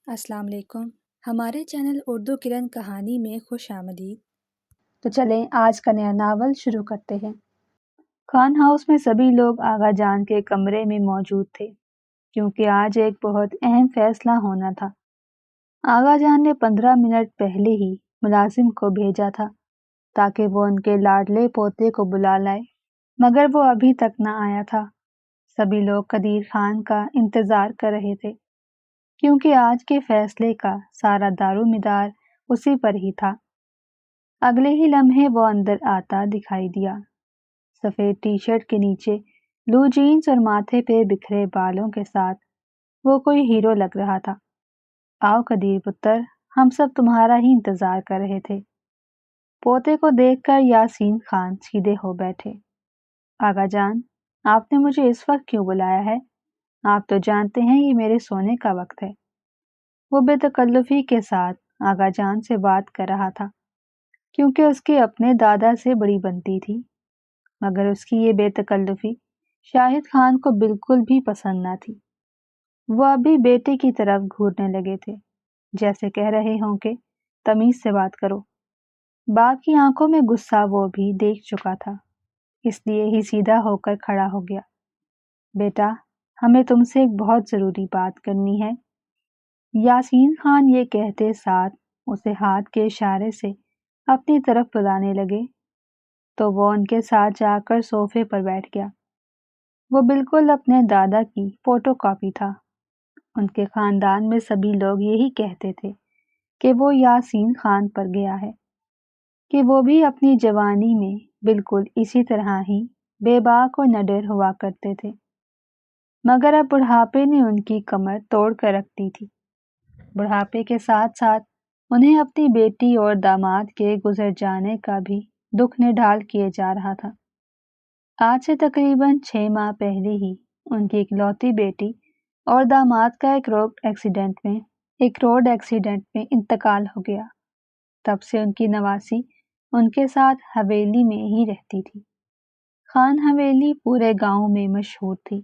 السلام علیکم۔ ہمارے چینل اردو کرن کہانی میں خوش آمدید۔ تو چلیں آج کا نیا ناول شروع کرتے ہیں۔ خان ہاؤس میں سبھی لوگ آغا جان کے کمرے میں موجود تھے کیونکہ آج ایک بہت اہم فیصلہ ہونا تھا۔ آغا جان نے 15 منٹ پہلے ہی ملازم کو بھیجا تھا تاکہ وہ ان کے لاڈلے پوتے کو بلا لائے، مگر وہ ابھی تک نہ آیا تھا۔ سبھی لوگ قدیر خان کا انتظار کر رہے تھے کیونکہ آج کے فیصلے کا سارا دارومدار اسی پر ہی تھا۔ اگلے ہی لمحے وہ اندر آتا دکھائی دیا، سفید ٹی شرٹ کے نیچے بلو جینز اور ماتھے پہ بکھرے بالوں کے ساتھ وہ کوئی ہیرو لگ رہا تھا۔ آؤ قدیر پتر، ہم سب تمہارا ہی انتظار کر رہے تھے۔ پوتے کو دیکھ کر یاسین خان سیدھے ہو بیٹھے۔ آغا جان، آپ نے مجھے اس وقت کیوں بلایا ہے؟ آپ تو جانتے ہیں یہ میرے سونے کا وقت ہے۔ وہ بے تکلفی کے ساتھ آغا جان سے بات کر رہا تھا کیونکہ اس کے اپنے دادا سے بڑی بنتی تھی، مگر اس کی یہ بے تکلفی شاہد خان کو بالکل بھی پسند نہ تھی۔ وہ ابھی بیٹے کی طرف گھورنے لگے تھے، جیسے کہہ رہے ہوں کہ تمیز سے بات کرو۔ باپ کی آنکھوں میں غصہ وہ بھی دیکھ چکا تھا، اس لیے ہی سیدھا ہو کر کھڑا ہو گیا۔ بیٹا، ہمیں تم سے ایک بہت ضروری بات کرنی ہے۔ یاسین خان یہ کہتے ساتھ اسے ہاتھ کے اشارے سے اپنی طرف بلانے لگے تو وہ ان کے ساتھ جا کر صوفے پر بیٹھ گیا۔ وہ بالکل اپنے دادا کی فوٹو کاپی تھا۔ ان کے خاندان میں سبھی لوگ یہی کہتے تھے کہ وہ یاسین خان پر گیا ہے، کہ وہ بھی اپنی جوانی میں بالکل اسی طرح ہی بے باک اور نڈر ہوا کرتے تھے، مگر اب بڑھاپے نے ان کی کمر توڑ کر رکھ دی تھی۔ بڑھاپے کے ساتھ ساتھ انہیں اپنی بیٹی اور داماد کے گزر جانے کا بھی دکھ نڈھال کیے جا رہا تھا۔ آج سے تقریباً 6 ماہ پہلے ہی ان کی اکلوتی بیٹی اور داماد کا ایک روڈ ایکسیڈنٹ میں انتقال ہو گیا۔ تب سے ان کی نواسی ان کے ساتھ حویلی میں ہی رہتی تھی۔ خان حویلی پورے گاؤں میں مشہور تھی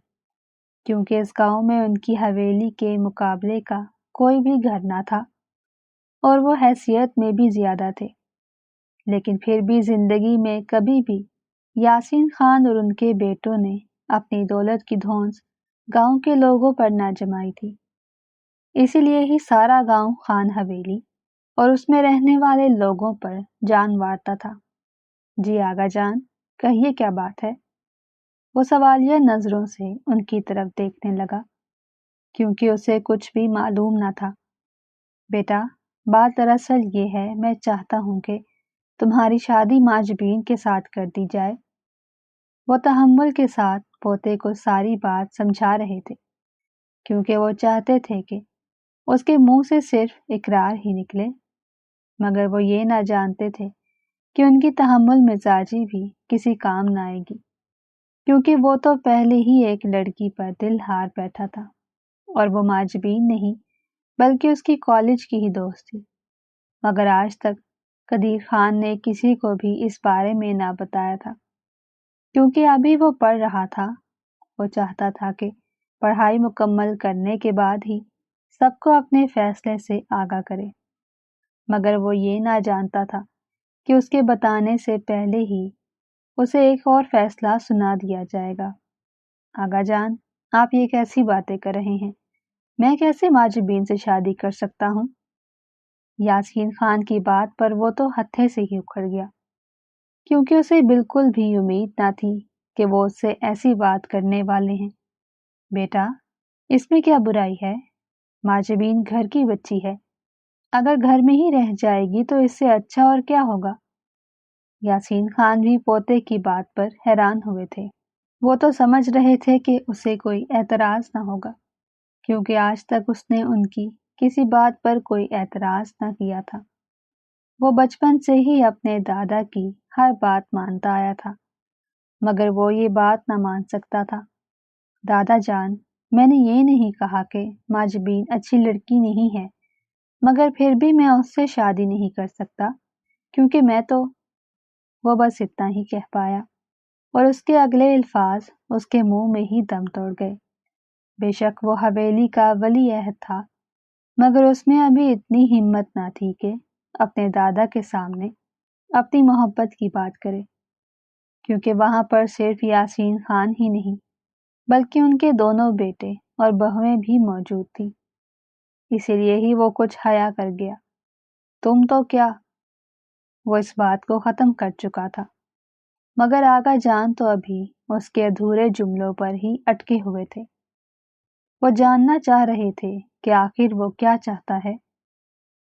کیونکہ اس گاؤں میں ان کی حویلی کے مقابلے کا کوئی بھی گھر نہ تھا اور وہ حیثیت میں بھی زیادہ تھے، لیکن پھر بھی زندگی میں کبھی بھی یاسین خان اور ان کے بیٹوں نے اپنی دولت کی دھونس گاؤں کے لوگوں پر نہ جمائی تھی۔ اسی لیے ہی سارا گاؤں خان حویلی اور اس میں رہنے والے لوگوں پر جان مارتا تھا۔ جی آغا جان، کہیے کیا بات ہے؟ وہ سوالیہ نظروں سے ان کی طرف دیکھنے لگا کیونکہ اسے کچھ بھی معلوم نہ تھا۔ بیٹا، بات دراصل یہ ہے، میں چاہتا ہوں کہ تمہاری شادی ماجبین کے ساتھ کر دی جائے۔ وہ تحمل کے ساتھ پوتے کو ساری بات سمجھا رہے تھے کیونکہ وہ چاہتے تھے کہ اس کے منہ سے صرف اقرار ہی نکلے، مگر وہ یہ نہ جانتے تھے کہ ان کی تحمل مزاجی بھی کسی کام نہ آئے گی، کیونکہ وہ تو پہلے ہی ایک لڑکی پر دل ہار بیٹھا تھا، اور وہ ماجبین نہیں بلکہ اس کی کالج کی ہی دوست تھی۔ مگر آج تک قدیر خان نے کسی کو بھی اس بارے میں نہ بتایا تھا کیونکہ ابھی وہ پڑھ رہا تھا۔ وہ چاہتا تھا کہ پڑھائی مکمل کرنے کے بعد ہی سب کو اپنے فیصلے سے آگاہ کرے، مگر وہ یہ نہ جانتا تھا کہ اس کے بتانے سے پہلے ہی اسے ایک اور فیصلہ سنا دیا جائے گا۔ آغا جان، آپ یہ کیسی باتیں کر رہے ہیں؟ میں کیسے ماجبین سے شادی کر سکتا ہوں؟ یاسین خان کی بات پر وہ تو ہتھے سے ہی اکھڑ گیا کیونکہ اسے بالکل بھی امید نہ تھی کہ وہ اس سے ایسی بات کرنے والے ہیں۔ بیٹا، اس میں کیا برائی ہے؟ ماجبین گھر کی بچی ہے، اگر گھر میں ہی رہ جائے گی تو اس سے اچھا اور کیا ہوگا؟ یاسین خان بھی پوتے کی بات پر حیران ہوئے تھے۔ وہ تو سمجھ رہے تھے کہ اسے کوئی اعتراض نہ ہوگا کیونکہ آج تک اس نے ان کی کسی بات پر کوئی اعتراض نہ کیا تھا۔ وہ بچپن سے ہی اپنے دادا کی ہر بات مانتا آیا تھا، مگر وہ یہ بات نہ مان سکتا تھا۔ دادا جان، میں نے یہ نہیں کہا کہ ماجبین اچھی لڑکی نہیں ہے، مگر پھر بھی میں اس سے شادی نہیں کر سکتا کیونکہ میں تو… وہ بس اتنا ہی کہہ پایا اور اس کے اگلے الفاظ اس کے منہ میں ہی دم توڑ گئے۔ بے شک وہ حویلی کا ولی عہد تھا، مگر اس میں ابھی اتنی ہمت نہ تھی کہ اپنے دادا کے سامنے اپنی محبت کی بات کرے، کیونکہ وہاں پر صرف یاسین خان ہی نہیں بلکہ ان کے دونوں بیٹے اور بہویں بھی موجود تھیں۔ اسی لیے ہی وہ کچھ حیا کر گیا۔ تم تو کیا، وہ اس بات کو ختم کر چکا تھا، مگر آغا جان تو ابھی اس کے ادھورے جملوں پر ہی اٹکے ہوئے تھے۔ وہ جاننا چاہ رہے تھے کہ آخر وہ کیا چاہتا ہے۔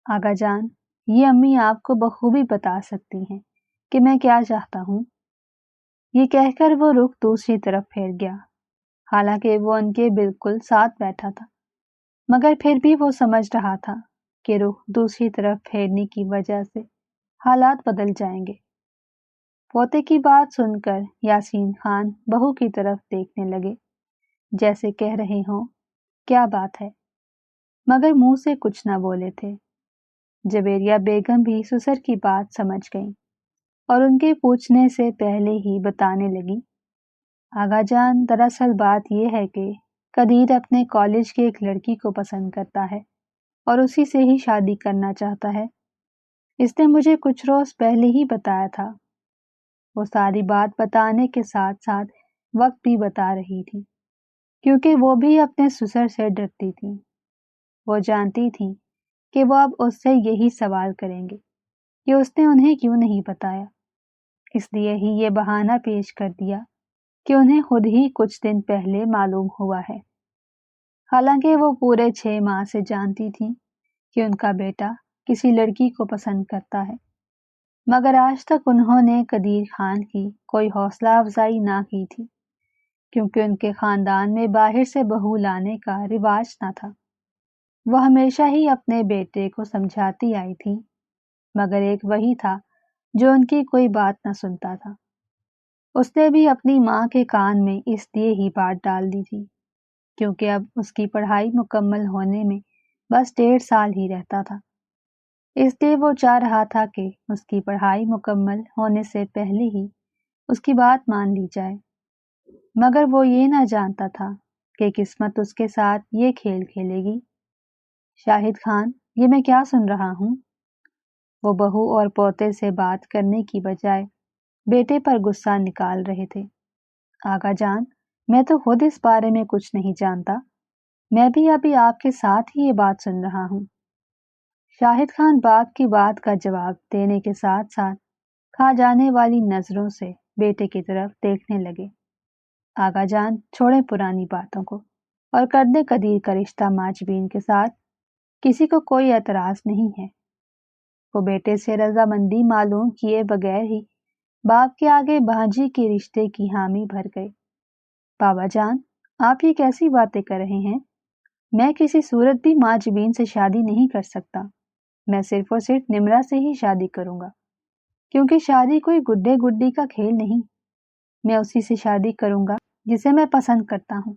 آغا جان، یہ امی آپ کو بخوبی بتا سکتی ہیں کہ میں کیا چاہتا ہوں۔ یہ کہہ کر وہ رخ دوسری طرف پھیر گیا، حالانکہ وہ ان کے بالکل ساتھ بیٹھا تھا، مگر پھر بھی وہ سمجھ رہا تھا کہ رخ دوسری طرف پھیرنے کی وجہ سے حالات بدل جائیں گے۔ پوتے کی بات سن کر یاسین خان بہو کی طرف دیکھنے لگے، جیسے کہہ رہے ہوں کیا بات ہے، مگر منہ سے کچھ نہ بولے تھے۔ جویریہ بیگم بھی سسر کی بات سمجھ گئیں اور ان کے پوچھنے سے پہلے ہی بتانے لگی، آغا جان، دراصل بات یہ ہے کہ قدیر اپنے کالج کی ایک لڑکی کو پسند کرتا ہے اور اسی سے ہی شادی کرنا چاہتا ہے۔ اس نے مجھے کچھ روز پہلے ہی بتایا تھا۔ وہ ساری بات بتانے کے ساتھ ساتھ وقت بھی بتا رہی تھی، کیونکہ وہ بھی اپنے سسر سے ڈرتی تھی۔ وہ جانتی تھی کہ وہ اب اس سے یہی سوال کریں گے کہ اس نے انہیں کیوں نہیں بتایا، اس لیے ہی یہ بہانہ پیش کر دیا کہ انہیں خود ہی کچھ دن پہلے معلوم ہوا ہے۔ حالانکہ وہ پورے 6 ماہ سے جانتی تھی کہ ان کا بیٹا کسی لڑکی کو پسند کرتا ہے، مگر آج تک انہوں نے قدیر خان کی کوئی حوصلہ افزائی نہ کی تھی، کیونکہ ان کے خاندان میں باہر سے بہو لانے کا رواج نہ تھا۔ وہ ہمیشہ ہی اپنے بیٹے کو سمجھاتی آئی تھی، مگر ایک وہی تھا جو ان کی کوئی بات نہ سنتا تھا۔ اس نے بھی اپنی ماں کے کان میں اس لیے ہی بات ڈال دی تھی کیونکہ اب اس کی پڑھائی مکمل ہونے میں بس 1.5 سال ہی رہتا تھا، اس لیے وہ چاہ رہا تھا کہ اس کی پڑھائی مکمل ہونے سے پہلے ہی اس کی بات مان لی جائے، مگر وہ یہ نہ جانتا تھا کہ قسمت اس کے ساتھ یہ کھیل کھیلے گی۔ شاہد خان، یہ میں کیا سن رہا ہوں؟ وہ بہو اور پوتے سے بات کرنے کی بجائے بیٹے پر غصہ نکال رہے تھے۔ آغا جان، میں تو خود اس بارے میں کچھ نہیں جانتا، میں بھی ابھی آپ کے ساتھ ہی یہ بات سن رہا ہوں۔ شاہد خان باپ کی بات کا جواب دینے کے ساتھ ساتھ کھا جانے والی نظروں سے بیٹے کی طرف دیکھنے لگے۔ آغا جان، چھوڑیں پرانی باتوں کو اور کر دیں قدیر کا رشتہ ماجبین کے ساتھ، کسی کو کوئی اعتراض نہیں ہے۔ وہ بیٹے سے رضامندی معلوم کیے بغیر ہی باپ کے آگے بھانجی کے رشتے کی حامی بھر گئے۔ بابا جان، آپ یہ کیسی باتیں کر رہے ہیں؟ میں کسی صورت بھی ماجبین سے شادی نہیں کر سکتا، میں صرف اور صرف نمرہ سے ہی شادی کروں گا، کیونکہ شادی کوئی گڈے گڈی کا کھیل نہیں، میں اسی سے شادی کروں گا جسے میں پسند کرتا ہوں۔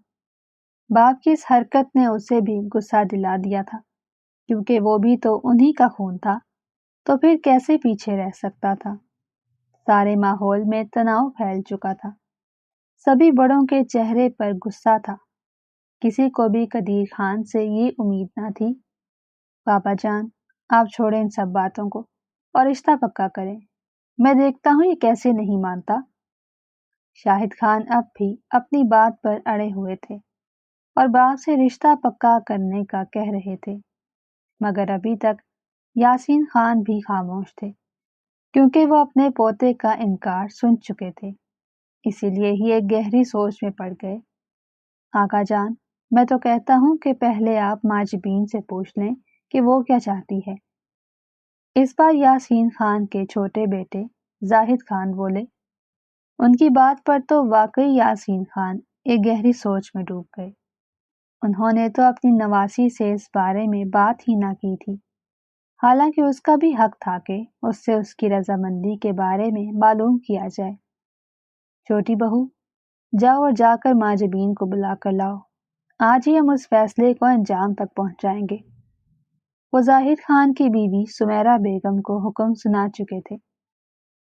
باپ کی اس حرکت نے اسے بھی غصہ دلا دیا تھا، کیونکہ وہ بھی تو انہی کا خون تھا، تو پھر کیسے پیچھے رہ سکتا تھا۔ سارے ماحول میں تناؤ پھیل چکا تھا، سبھی بڑوں کے چہرے پر غصہ تھا، کسی کو بھی قدیر خان سے یہ امید نہ تھی۔ بابا جان، آپ چھوڑیں ان سب باتوں کو اور رشتہ پکا کریں، میں دیکھتا ہوں یہ کیسے نہیں مانتا۔ شاہد خان اب بھی اپنی بات پر اڑے ہوئے تھے اور باپ سے رشتہ پکا کرنے کا کہہ رہے تھے، مگر ابھی تک یاسین خان بھی خاموش تھے، کیونکہ وہ اپنے پوتے کا انکار سن چکے تھے، اسی لیے ہی ایک گہری سوچ میں پڑ گئے۔ آقا جان، میں تو کہتا ہوں کہ پہلے آپ ماجبین سے پوچھ لیں کہ وہ کیا چاہتی ہے۔ اس بار یاسین خان کے چھوٹے بیٹے زاہد خان بولے۔ ان کی بات پر تو واقعی یاسین خان ایک گہری سوچ میں ڈوب گئے۔ انہوں نے تو اپنی نواسی سے اس بارے میں بات ہی نہ کی تھی، حالانکہ اس کا بھی حق تھا کہ اس سے اس کی رضامندی کے بارے میں معلوم کیا جائے۔ چھوٹی بہو، جاؤ اور جا کر ماجبین کو بلا کر لاؤ، آج ہی ہم اس فیصلے کو انجام تک پہنچائیں گے۔ وہ زاہد خان کی بیوی سمیرہ بیگم کو حکم سنا چکے تھے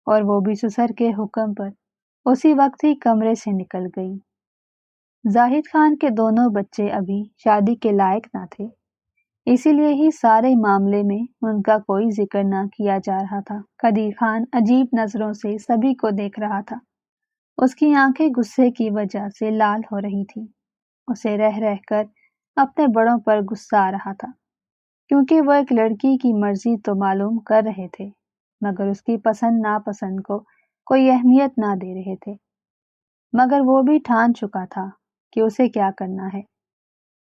اور وہ بھی سسر کے حکم پر اسی وقت ہی کمرے سے نکل گئی۔ زاہد خان کے دونوں بچے ابھی شادی کے لائق نہ تھے، اسی لیے ہی سارے معاملے میں ان کا کوئی ذکر نہ کیا جا رہا تھا۔ قدیر خان عجیب نظروں سے سبھی کو دیکھ رہا تھا۔ اس کی آنکھیں غصے کی وجہ سے لال ہو رہی تھی۔ اسے رہ رہ کر اپنے بڑوں پر غصہ آ رہا تھا، کیونکہ وہ ایک لڑکی کی مرضی تو معلوم کر رہے تھے، مگر اس کی پسند ناپسند کو کوئی اہمیت نہ دے رہے تھے۔ مگر وہ بھی ٹھان چکا تھا کہ اسے کیا کرنا ہے۔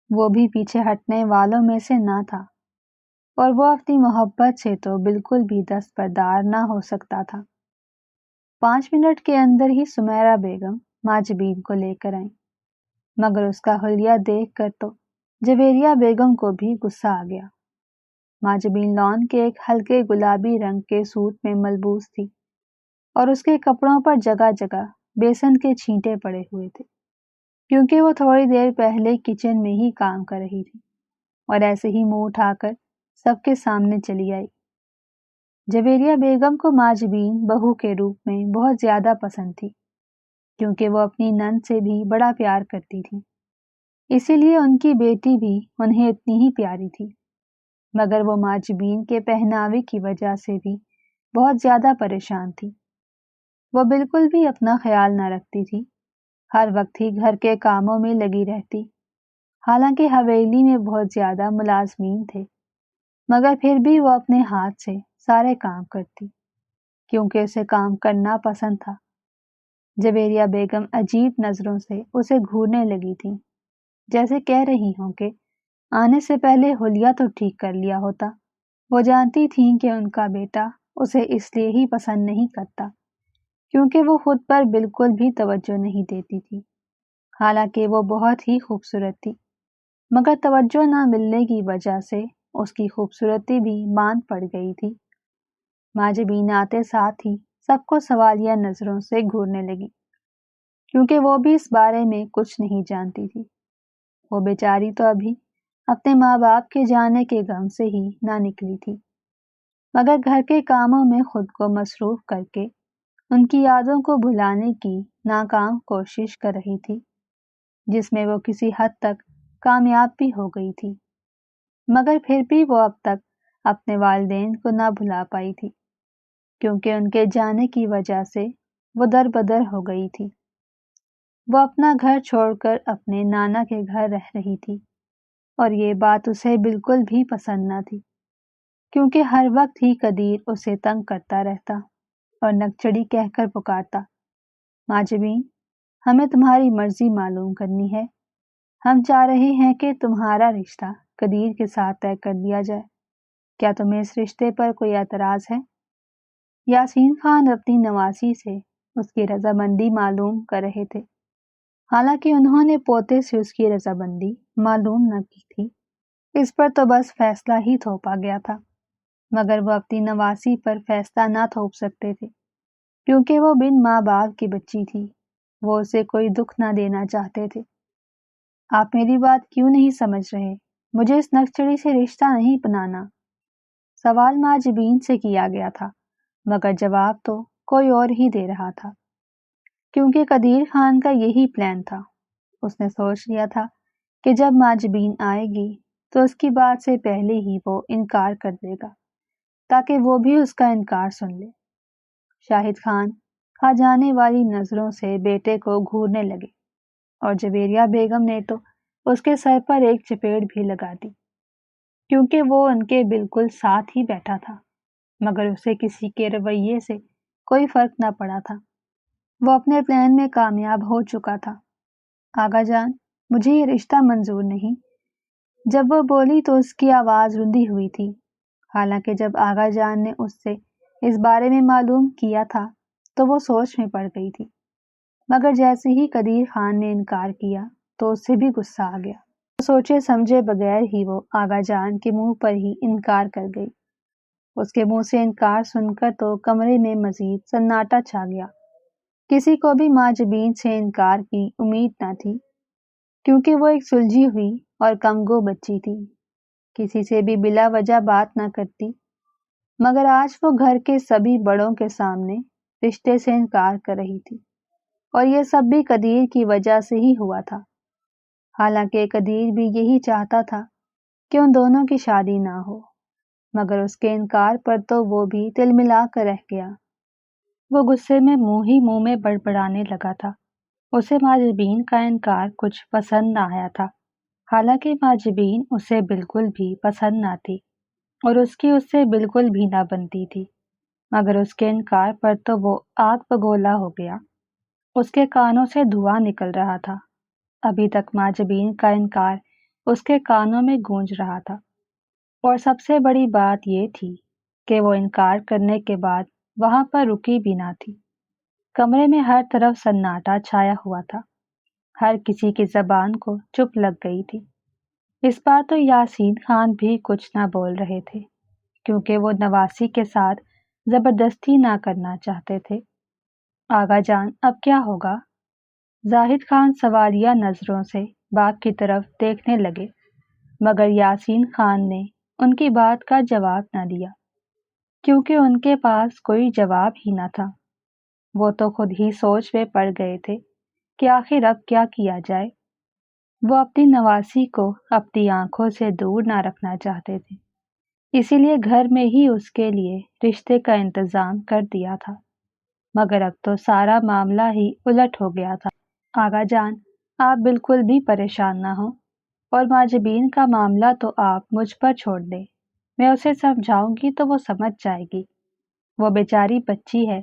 وہ بھی پیچھے ہٹنے والوں میں سے نہ تھا، اور وہ اپنی محبت سے تو بالکل بھی دستبردار نہ ہو سکتا تھا۔ 5 منٹ کے اندر ہی سمیرہ بیگم ماجبین کو لے کر آئیں، مگر اس کا حلیہ دیکھ کر تو جویریہ بیگم کو بھی غصہ آ گیا۔ ماجبین لان کے ایک ہلکے گلابی رنگ کے سوٹ میں ملبوس تھی، اور اس کے کپڑوں پر جگہ جگہ بیسن کے چھینٹے پڑے ہوئے تھے، کیونکہ وہ تھوڑی دیر پہلے کچن میں ہی کام کر رہی تھی، اور ایسے ہی منہ اٹھا کر سب کے سامنے چلی آئی۔ جویریہ بیگم کو ماجبین بہو کے روپ میں بہت زیادہ پسند تھی، کیونکہ وہ اپنی نند سے بھی بڑا پیار کرتی تھی، اسی لیے ان کی بیٹی بھی انہیں اتنی ہی پیاری تھی۔ مگر وہ ماجبین کے پہناوے کی وجہ سے بھی بہت زیادہ پریشان تھی۔ وہ بالکل بھی اپنا خیال نہ رکھتی تھی، ہر وقت ہی گھر کے کاموں میں لگی رہتی۔ حالانکہ حویلی میں بہت زیادہ ملازمین تھے، مگر پھر بھی وہ اپنے ہاتھ سے سارے کام کرتی، کیونکہ اسے کام کرنا پسند تھا۔ جویریہ بیگم عجیب نظروں سے اسے گھورنے لگی تھی، جیسے کہہ رہی ہوں کہ آنے سے پہلے حلیہ تو ٹھیک کر لیا ہوتا۔ وہ جانتی تھیں کہ ان کا بیٹا اسے اس لیے ہی پسند نہیں کرتا کیونکہ وہ خود پر بالکل بھی توجہ نہیں دیتی تھی، حالانکہ وہ بہت ہی خوبصورت تھی، مگر توجہ نہ ملنے کی وجہ سے اس کی خوبصورتی بھی ماند پڑ گئی تھی۔ ماجبین آتے ساتھ ہی سب کو سوالیہ نظروں سے گھورنے لگی، کیونکہ وہ بھی اس بارے میں کچھ نہیں جانتی تھی۔ وہ بیچاری تو ابھی اپنے ماں باپ کے جانے کے غم سے ہی نہ نکلی تھی، مگر گھر کے کاموں میں خود کو مصروف کر کے ان کی یادوں کو بھلانے کی ناکام کوشش کر رہی تھی، جس میں وہ کسی حد تک کامیاب بھی ہو گئی تھی، مگر پھر بھی وہ اب تک اپنے والدین کو نہ بھلا پائی تھی، کیونکہ ان کے جانے کی وجہ سے وہ در بدر ہو گئی تھی۔ وہ اپنا گھر چھوڑ کر اپنے نانا کے گھر رہ رہی تھی، اور یہ بات اسے بالکل بھی پسند نہ تھی، کیونکہ ہر وقت ہی قدیر اسے تنگ کرتا رہتا اور نکچڑی کہہ کر پکارتا، ماجبین ہمیں تمہاری مرضی معلوم کرنی ہے، ہم چاہ رہے ہیں کہ تمہارا رشتہ قدیر کے ساتھ طے کر دیا جائے، کیا تمہیں اس رشتے پر کوئی اعتراض ہے؟ یاسین خان اپنی نواسی سے اس کی رضامندی معلوم کر رہے تھے، حالانکہ انہوں نے پوتے سے اس کی رضامندی معلوم نہ کی تھی، اس پر تو بس فیصلہ ہی تھوپا گیا تھا، مگر وہ اپنی نواسی پر فیصلہ نہ تھوپ سکتے تھے، کیونکہ وہ بن ماں باپ کی بچی تھی، وہ اسے کوئی دکھ نہ دینا چاہتے تھے۔ آپ میری بات کیوں نہیں سمجھ رہے؟ مجھے اس نکچڑی سے رشتہ نہیں بنانا۔ سوال ماجبین سے کیا گیا تھا، مگر جواب تو کوئی اور ہی دے رہا تھا، کیونکہ قدیر خان کا یہی پلان تھا۔ اس نے سوچ لیا تھا کہ جب ماجبین آئے گی تو اس کی بات سے پہلے ہی وہ انکار کر دے گا، تاکہ وہ بھی اس کا انکار سن لے۔ شاہد خان کھا جانے والی نظروں سے بیٹے کو گھورنے لگے، اور جویریہ بیگم نے تو اس کے سر پر ایک چپیڑ بھی لگا دی، کیونکہ وہ ان کے بالکل ساتھ ہی بیٹھا تھا، مگر اسے کسی کے رویے سے کوئی فرق نہ پڑا تھا۔ وہ اپنے پلان میں کامیاب ہو چکا تھا۔ آغا جان، مجھے یہ رشتہ منظور نہیں۔ جب وہ بولی تو اس کی آواز رندی ہوئی تھی، حالانکہ جب آغا جان نے اس سے اس بارے میں معلوم کیا تھا تو وہ سوچ میں پڑ گئی تھی، مگر جیسے ہی قدیر خان نے انکار کیا تو اس سے بھی غصہ آ گیا۔ سوچے سمجھے بغیر ہی وہ آغا جان کے منہ پر ہی انکار کر گئی۔ اس کے منہ سے انکار سن کر تو کمرے میں مزید سناٹا چھا گیا۔ کسی کو بھی ماجبین سے انکار کی امید نہ تھی، کیونکہ وہ ایک سلجھی ہوئی اور کمگو بچی تھی، کسی سے بھی بلا وجہ بات نہ کرتی، مگر آج وہ گھر کے سبھی بڑوں کے سامنے رشتے سے انکار کر رہی تھی، اور یہ سب بھی قدیر کی وجہ سے ہی ہوا تھا۔ حالانکہ قدیر بھی یہی چاہتا تھا کہ ان دونوں کی شادی نہ ہو، مگر اس کے انکار پر تو وہ بھی تل ملا کر رہ گیا۔ وہ غصے میں منہ میں بڑبڑانے لگا تھا۔ اسے ماجبین کا انکار کچھ پسند نہ آیا تھا، حالانکہ ماجبین اسے بالکل بھی پسند نہ تھی اور اس کی اس سے بالکل بھی نہ بنتی تھی، مگر اس کے انکار پر تو وہ آگ بگولا ہو گیا۔ اس کے کانوں سے دھواں نکل رہا تھا۔ ابھی تک ماجبین کا انکار اس کے کانوں میں گونج رہا تھا، اور سب سے بڑی بات یہ تھی کہ وہ انکار کرنے کے بعد وہاں پر رکی بھی نہ تھی۔ کمرے میں ہر طرف سناٹا چھایا ہوا تھا، ہر کسی کی زبان کو چپ لگ گئی تھی۔ اس بار تو یاسین خان بھی کچھ نہ بول رہے تھے، کیونکہ وہ نواسی کے ساتھ زبردستی نہ کرنا چاہتے تھے۔ آغا جان اب کیا ہوگا؟ زاہد خان سوالیہ نظروں سے باغ کی طرف دیکھنے لگے، مگر یاسین خان نے ان کی بات کا جواب نہ دیا، کیونکہ ان کے پاس کوئی جواب ہی نہ تھا۔ وہ تو خود ہی سوچ میں پڑ گئے تھے کہ آخر اب کیا کیا جائے۔ وہ اپنی نواسی کو اپنی آنکھوں سے دور نہ رکھنا چاہتے تھے، اسی لیے گھر میں ہی اس کے لیے رشتے کا انتظام کر دیا تھا، مگر اب تو سارا معاملہ ہی الٹ ہو گیا تھا۔ آغا جان آپ بالکل بھی پریشان نہ ہوں، اور ماجبین کا معاملہ تو آپ مجھ پر چھوڑ دیں، میں اسے سمجھاؤں گی تو وہ سمجھ جائے گی۔ وہ بیچاری بچی ہے،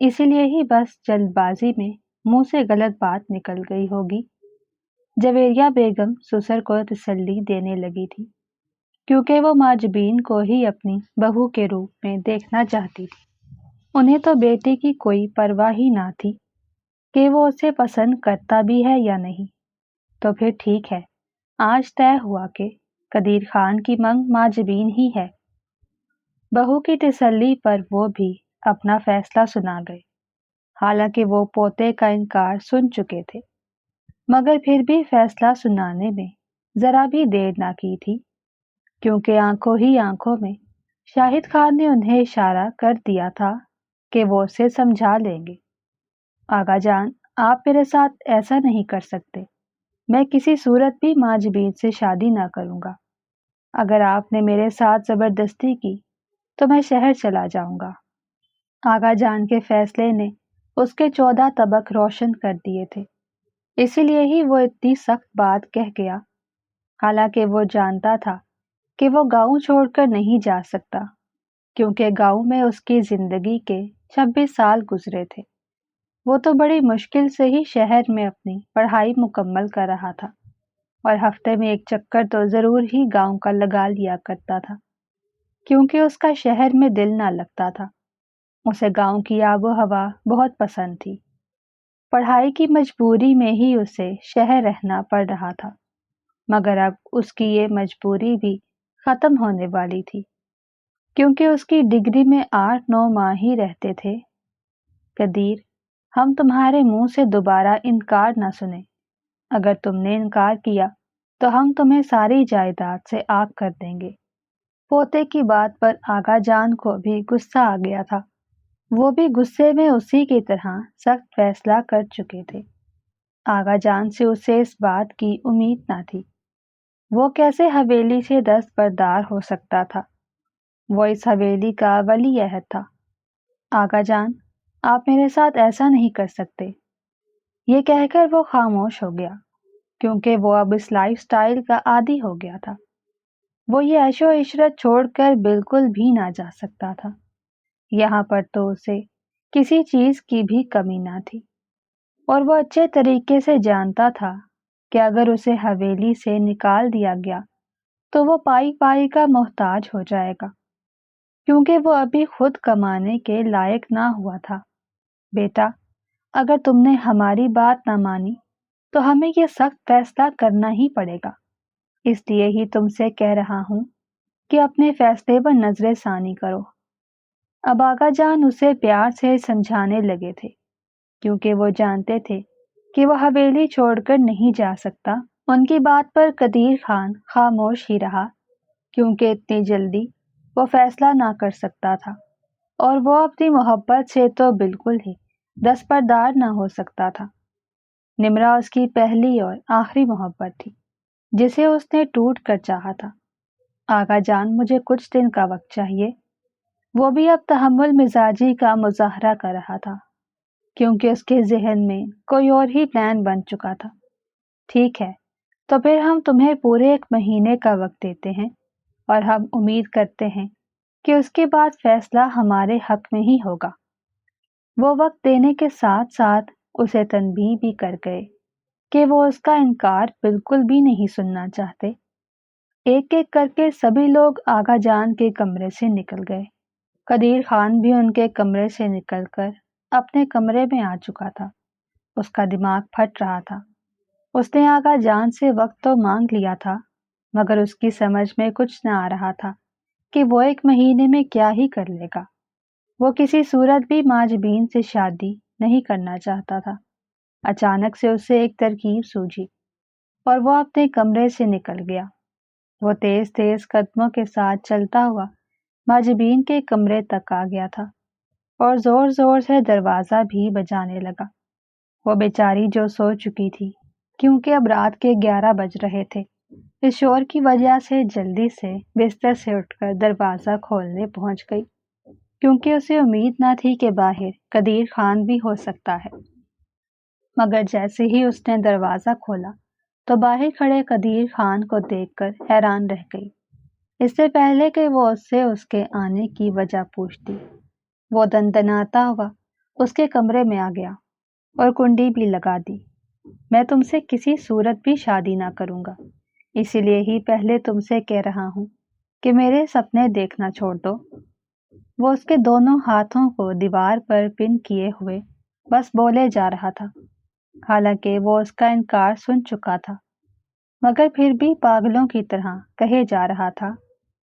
اسی لیے ہی بس جلد بازی میں منہ سے غلط بات نکل گئی ہوگی۔ جویریہ بیگم سسر کو تسلی دینے لگی تھی، کیونکہ وہ ماجبین کو ہی اپنی بہو کے روپ میں دیکھنا چاہتی تھی۔ انہیں تو بیٹے کی کوئی پرواہ ہی نہ تھی کہ وہ اسے پسند کرتا بھی ہے یا نہیں۔ تو پھر ٹھیک ہے، آج طے ہوا کہ قدیر خان کی منگ ماجبین ہی ہے۔ بہو کی تسلی پر وہ بھی اپنا فیصلہ سنا گئے، حالانکہ وہ پوتے کا انکار سن چکے تھے، مگر پھر بھی فیصلہ سنانے میں ذرا بھی دیر نہ کی تھی، کیونکہ آنکھوں ہی آنکھوں میں شاہد خان نے انہیں اشارہ کر دیا تھا کہ وہ اسے سمجھا لیں گے۔ آغا جان آپ میرے ساتھ ایسا نہیں کر سکتے، میں کسی صورت بھی ماجبین سے شادی نہ کروں گا۔ اگر آپ نے میرے ساتھ زبردستی کی تو میں شہر چلا جاؤں گا۔ آغا جان کے فیصلے نے اس کے 14 طبق روشن کر دیے تھے، اسی لیے ہی وہ اتنی سخت بات کہہ گیا، حالانکہ وہ جانتا تھا کہ وہ گاؤں چھوڑ کر نہیں جا سکتا، کیونکہ گاؤں میں اس کی زندگی کے 26 سال گزرے تھے۔ وہ تو بڑی مشکل سے ہی شہر میں اپنی پڑھائی مکمل کر رہا تھا، اور ہفتے میں ایک چکر تو ضرور ہی گاؤں کا لگا لیا کرتا تھا، کیونکہ اس کا شہر میں دل نہ لگتا تھا۔ اسے گاؤں کی آب و ہوا بہت پسند تھی۔ پڑھائی کی مجبوری میں ہی اسے شہر رہنا پڑ رہا تھا، مگر اب اس کی یہ مجبوری بھی ختم ہونے والی تھی، کیونکہ اس کی ڈگری میں 8-9 ماہ ہی رہتے تھے۔ قدیر ہم تمہارے منہ سے دوبارہ انکار نہ سنیں، اگر تم نے انکار کیا تو ہم تمہیں ساری جائیداد سے آگ کر دیں گے۔ پوتے کی بات پر آغا جان کو بھی غصہ آ گیا تھا۔ وہ بھی غصے میں اسی کی طرح سخت فیصلہ کر چکے تھے۔ آغا جان سے اسے اس بات کی امید نہ تھی۔ وہ کیسے حویلی سے دستبردار ہو سکتا تھا؟ وہ اس حویلی کا ولی عہد تھا۔ آغا جان آپ میرے ساتھ ایسا نہیں کر سکتے۔ یہ کہہ کر وہ خاموش ہو گیا، کیونکہ وہ اب اس لائف سٹائل کا عادی ہو گیا تھا۔ وہ یہ عیش و عشرت چھوڑ کر بالکل بھی نہ جا سکتا تھا۔ یہاں پر تو اسے کسی چیز کی بھی کمی نہ تھی، اور وہ اچھے طریقے سے جانتا تھا کہ اگر اسے حویلی سے نکال دیا گیا تو وہ پائی پائی کا محتاج ہو جائے گا، کیونکہ وہ ابھی خود کمانے کے لائق نہ ہوا تھا۔ بیٹا اگر تم نے ہماری بات نہ مانی تو ہمیں یہ سخت فیصلہ کرنا ہی پڑے گا، اس لیے ہی تم سے کہہ رہا ہوں کہ اپنے فیصلے پر نظر ثانی کرو۔ اب آغا جان اسے پیار سے سمجھانے لگے تھے، کیونکہ وہ جانتے تھے کہ وہ حویلی چھوڑ کر نہیں جا سکتا۔ ان کی بات پر قدیر خان خاموش ہی رہا، کیونکہ اتنی جلدی وہ فیصلہ نہ کر سکتا تھا، اور وہ اپنی محبت سے تو بالکل ہی دستبردار نہ ہو سکتا تھا۔ نمرا اس کی پہلی اور آخری محبت تھی، جسے اس نے ٹوٹ کر چاہا تھا، آغا جان مجھے کچھ دن کا وقت چاہیے۔ وہ بھی اب تحمل مزاجی کا مظاہرہ کر رہا تھا کیونکہ اس کے ذہن میں کوئی اور ہی پلان بن چکا تھا۔ ٹھیک ہے، تو پھر ہم تمہیں پورے 1 مہینے کا وقت دیتے ہیں اور ہم امید کرتے ہیں کہ اس کے بعد فیصلہ ہمارے حق میں ہی ہوگا۔ وہ وقت دینے کے ساتھ ساتھ اسے تنبیہ بھی کر گئے کہ وہ اس کا انکار بالکل بھی نہیں سننا چاہتے۔ ایک ایک کر کے سبھی لوگ آغا جان کے کمرے سے نکل گئے۔ قدیر خان بھی ان کے کمرے سے نکل کر اپنے کمرے میں آ چکا تھا۔ اس کا دماغ پھٹ رہا تھا۔ اس نے آغا جان سے وقت تو مانگ لیا تھا مگر اس کی سمجھ میں کچھ نہ آ رہا تھا کہ وہ 1 مہینے میں کیا ہی کر لے گا۔ وہ کسی صورت بھی ماجبین سے شادی نہیں کرنا چاہتا تھا۔ اچانک سے اسے ایک ترکیب سوجھی اور وہ اپنے کمرے سے نکل گیا۔ وہ تیز تیز قدموں کے ساتھ چلتا ہوا ماجبین کے کمرے تک آ گیا تھا اور زور زور سے دروازہ بھی بجانے لگا۔ وہ بیچاری جو سو چکی تھی کیونکہ اب رات کے 11 بج رہے تھے، اس شور کی وجہ سے جلدی سے بستر سے اٹھ کر دروازہ کھولنے پہنچ گئی کیونکہ اسے امید نہ تھی کہ باہر قدیر خان بھی ہو سکتا ہے۔ مگر جیسے ہی اس نے دروازہ کھولا تو باہر کھڑے قدیر خان کو دیکھ کر حیران رہ گئی۔ اس سے پہلے کہ وہ اس سے اس کے آنے کی وجہ پوچھتی، وہ دندناتا ہوا اس کے کمرے میں آ گیا اور کنڈی بھی لگا دی۔ میں تم سے کسی صورت بھی شادی نہ کروں گا، اسی لیے ہی پہلے تم سے کہہ رہا ہوں کہ میرے سپنے دیکھنا چھوڑ دو۔ وہ اس کے دونوں ہاتھوں کو دیوار پر پن کیے ہوئے بس بولے جا رہا تھا، حالانکہ وہ اس کا انکار سن چکا تھا، مگر پھر بھی پاگلوں کی طرح کہے جا رہا تھا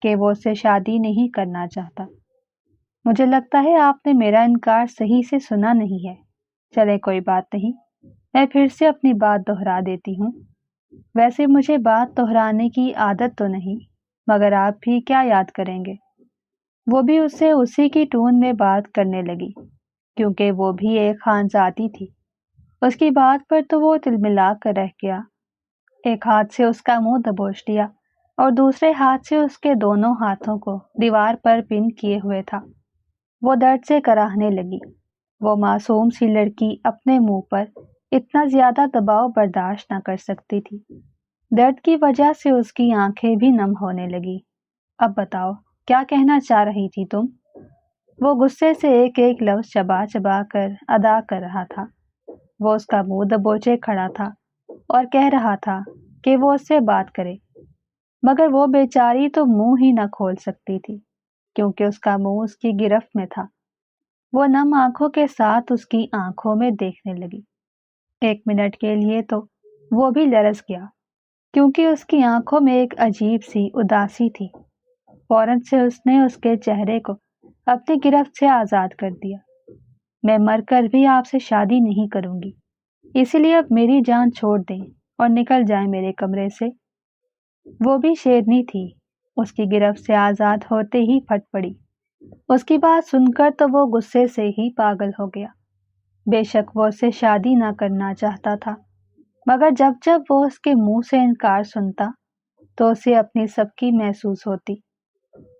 کہ وہ اس سے شادی نہیں کرنا چاہتا۔ مجھے لگتا ہے آپ نے میرا انکار صحیح سے سنا نہیں ہے۔ چلے کوئی بات نہیں، میں پھر سے اپنی بات دہرا دیتی ہوں۔ ویسے مجھے بات دہرانے کی عادت تو نہیں، مگر آپ بھی کیا یاد کریں گے۔ وہ بھی اس سے اسی کی ٹون میں بات کرنے لگی کیونکہ وہ بھی ایک خانزادی تھی۔ اس کی بات پر تو وہ تلملا کر رہ گیا۔ ایک ہاتھ سے اس کا منہ دبوچ لیا اور دوسرے ہاتھ سے اس کے دونوں ہاتھوں کو دیوار پر پن کیے ہوئے تھا۔ وہ درد سے کراہنے لگی۔ وہ معصوم سی لڑکی اپنے منہ پر اتنا زیادہ دباؤ برداشت نہ کر سکتی تھی۔ درد کی وجہ سے اس کی آنکھیں بھی نم ہونے لگی۔ اب بتاؤ کیا کہنا چاہ رہی تھی تم؟ وہ غصے سے ایک ایک لفظ چبا چبا کر ادا کر رہا تھا۔ وہ اس کا منہ دبوچے کھڑا تھا اور کہہ رہا تھا کہ وہ اس سے بات کرے، مگر وہ بیچاری تو منہ ہی نہ کھول سکتی تھی کیونکہ اس کا منہ اس کی گرفت میں تھا۔ وہ نم آنکھوں کے ساتھ اس کی آنکھوں میں دیکھنے لگی۔ 1 منٹ کے لیے تو وہ بھی لرز گیا کیونکہ اس کی آنکھوں میں ایک عجیب سی اداسی تھی۔ فوراً سے اس نے اس کے چہرے کو اپنی گرفت سے آزاد کر دیا۔ میں مر کر بھی آپ سے شادی نہیں کروں گی، اسی لیے اب میری جان چھوڑ دیں اور نکل جائیں میرے کمرے سے۔ وہ بھی شیرنی تھی، اس کی گرفت سے آزاد ہوتے ہی پھٹ پڑی۔ اس کی بات سن کر تو وہ غصے سے ہی پاگل ہو گیا۔ بے شک وہ اس سے شادی نہ کرنا چاہتا تھا، مگر جب جب وہ اس کے منہ سے انکار سنتا تو اسے اپنی سبکی محسوس ہوتی۔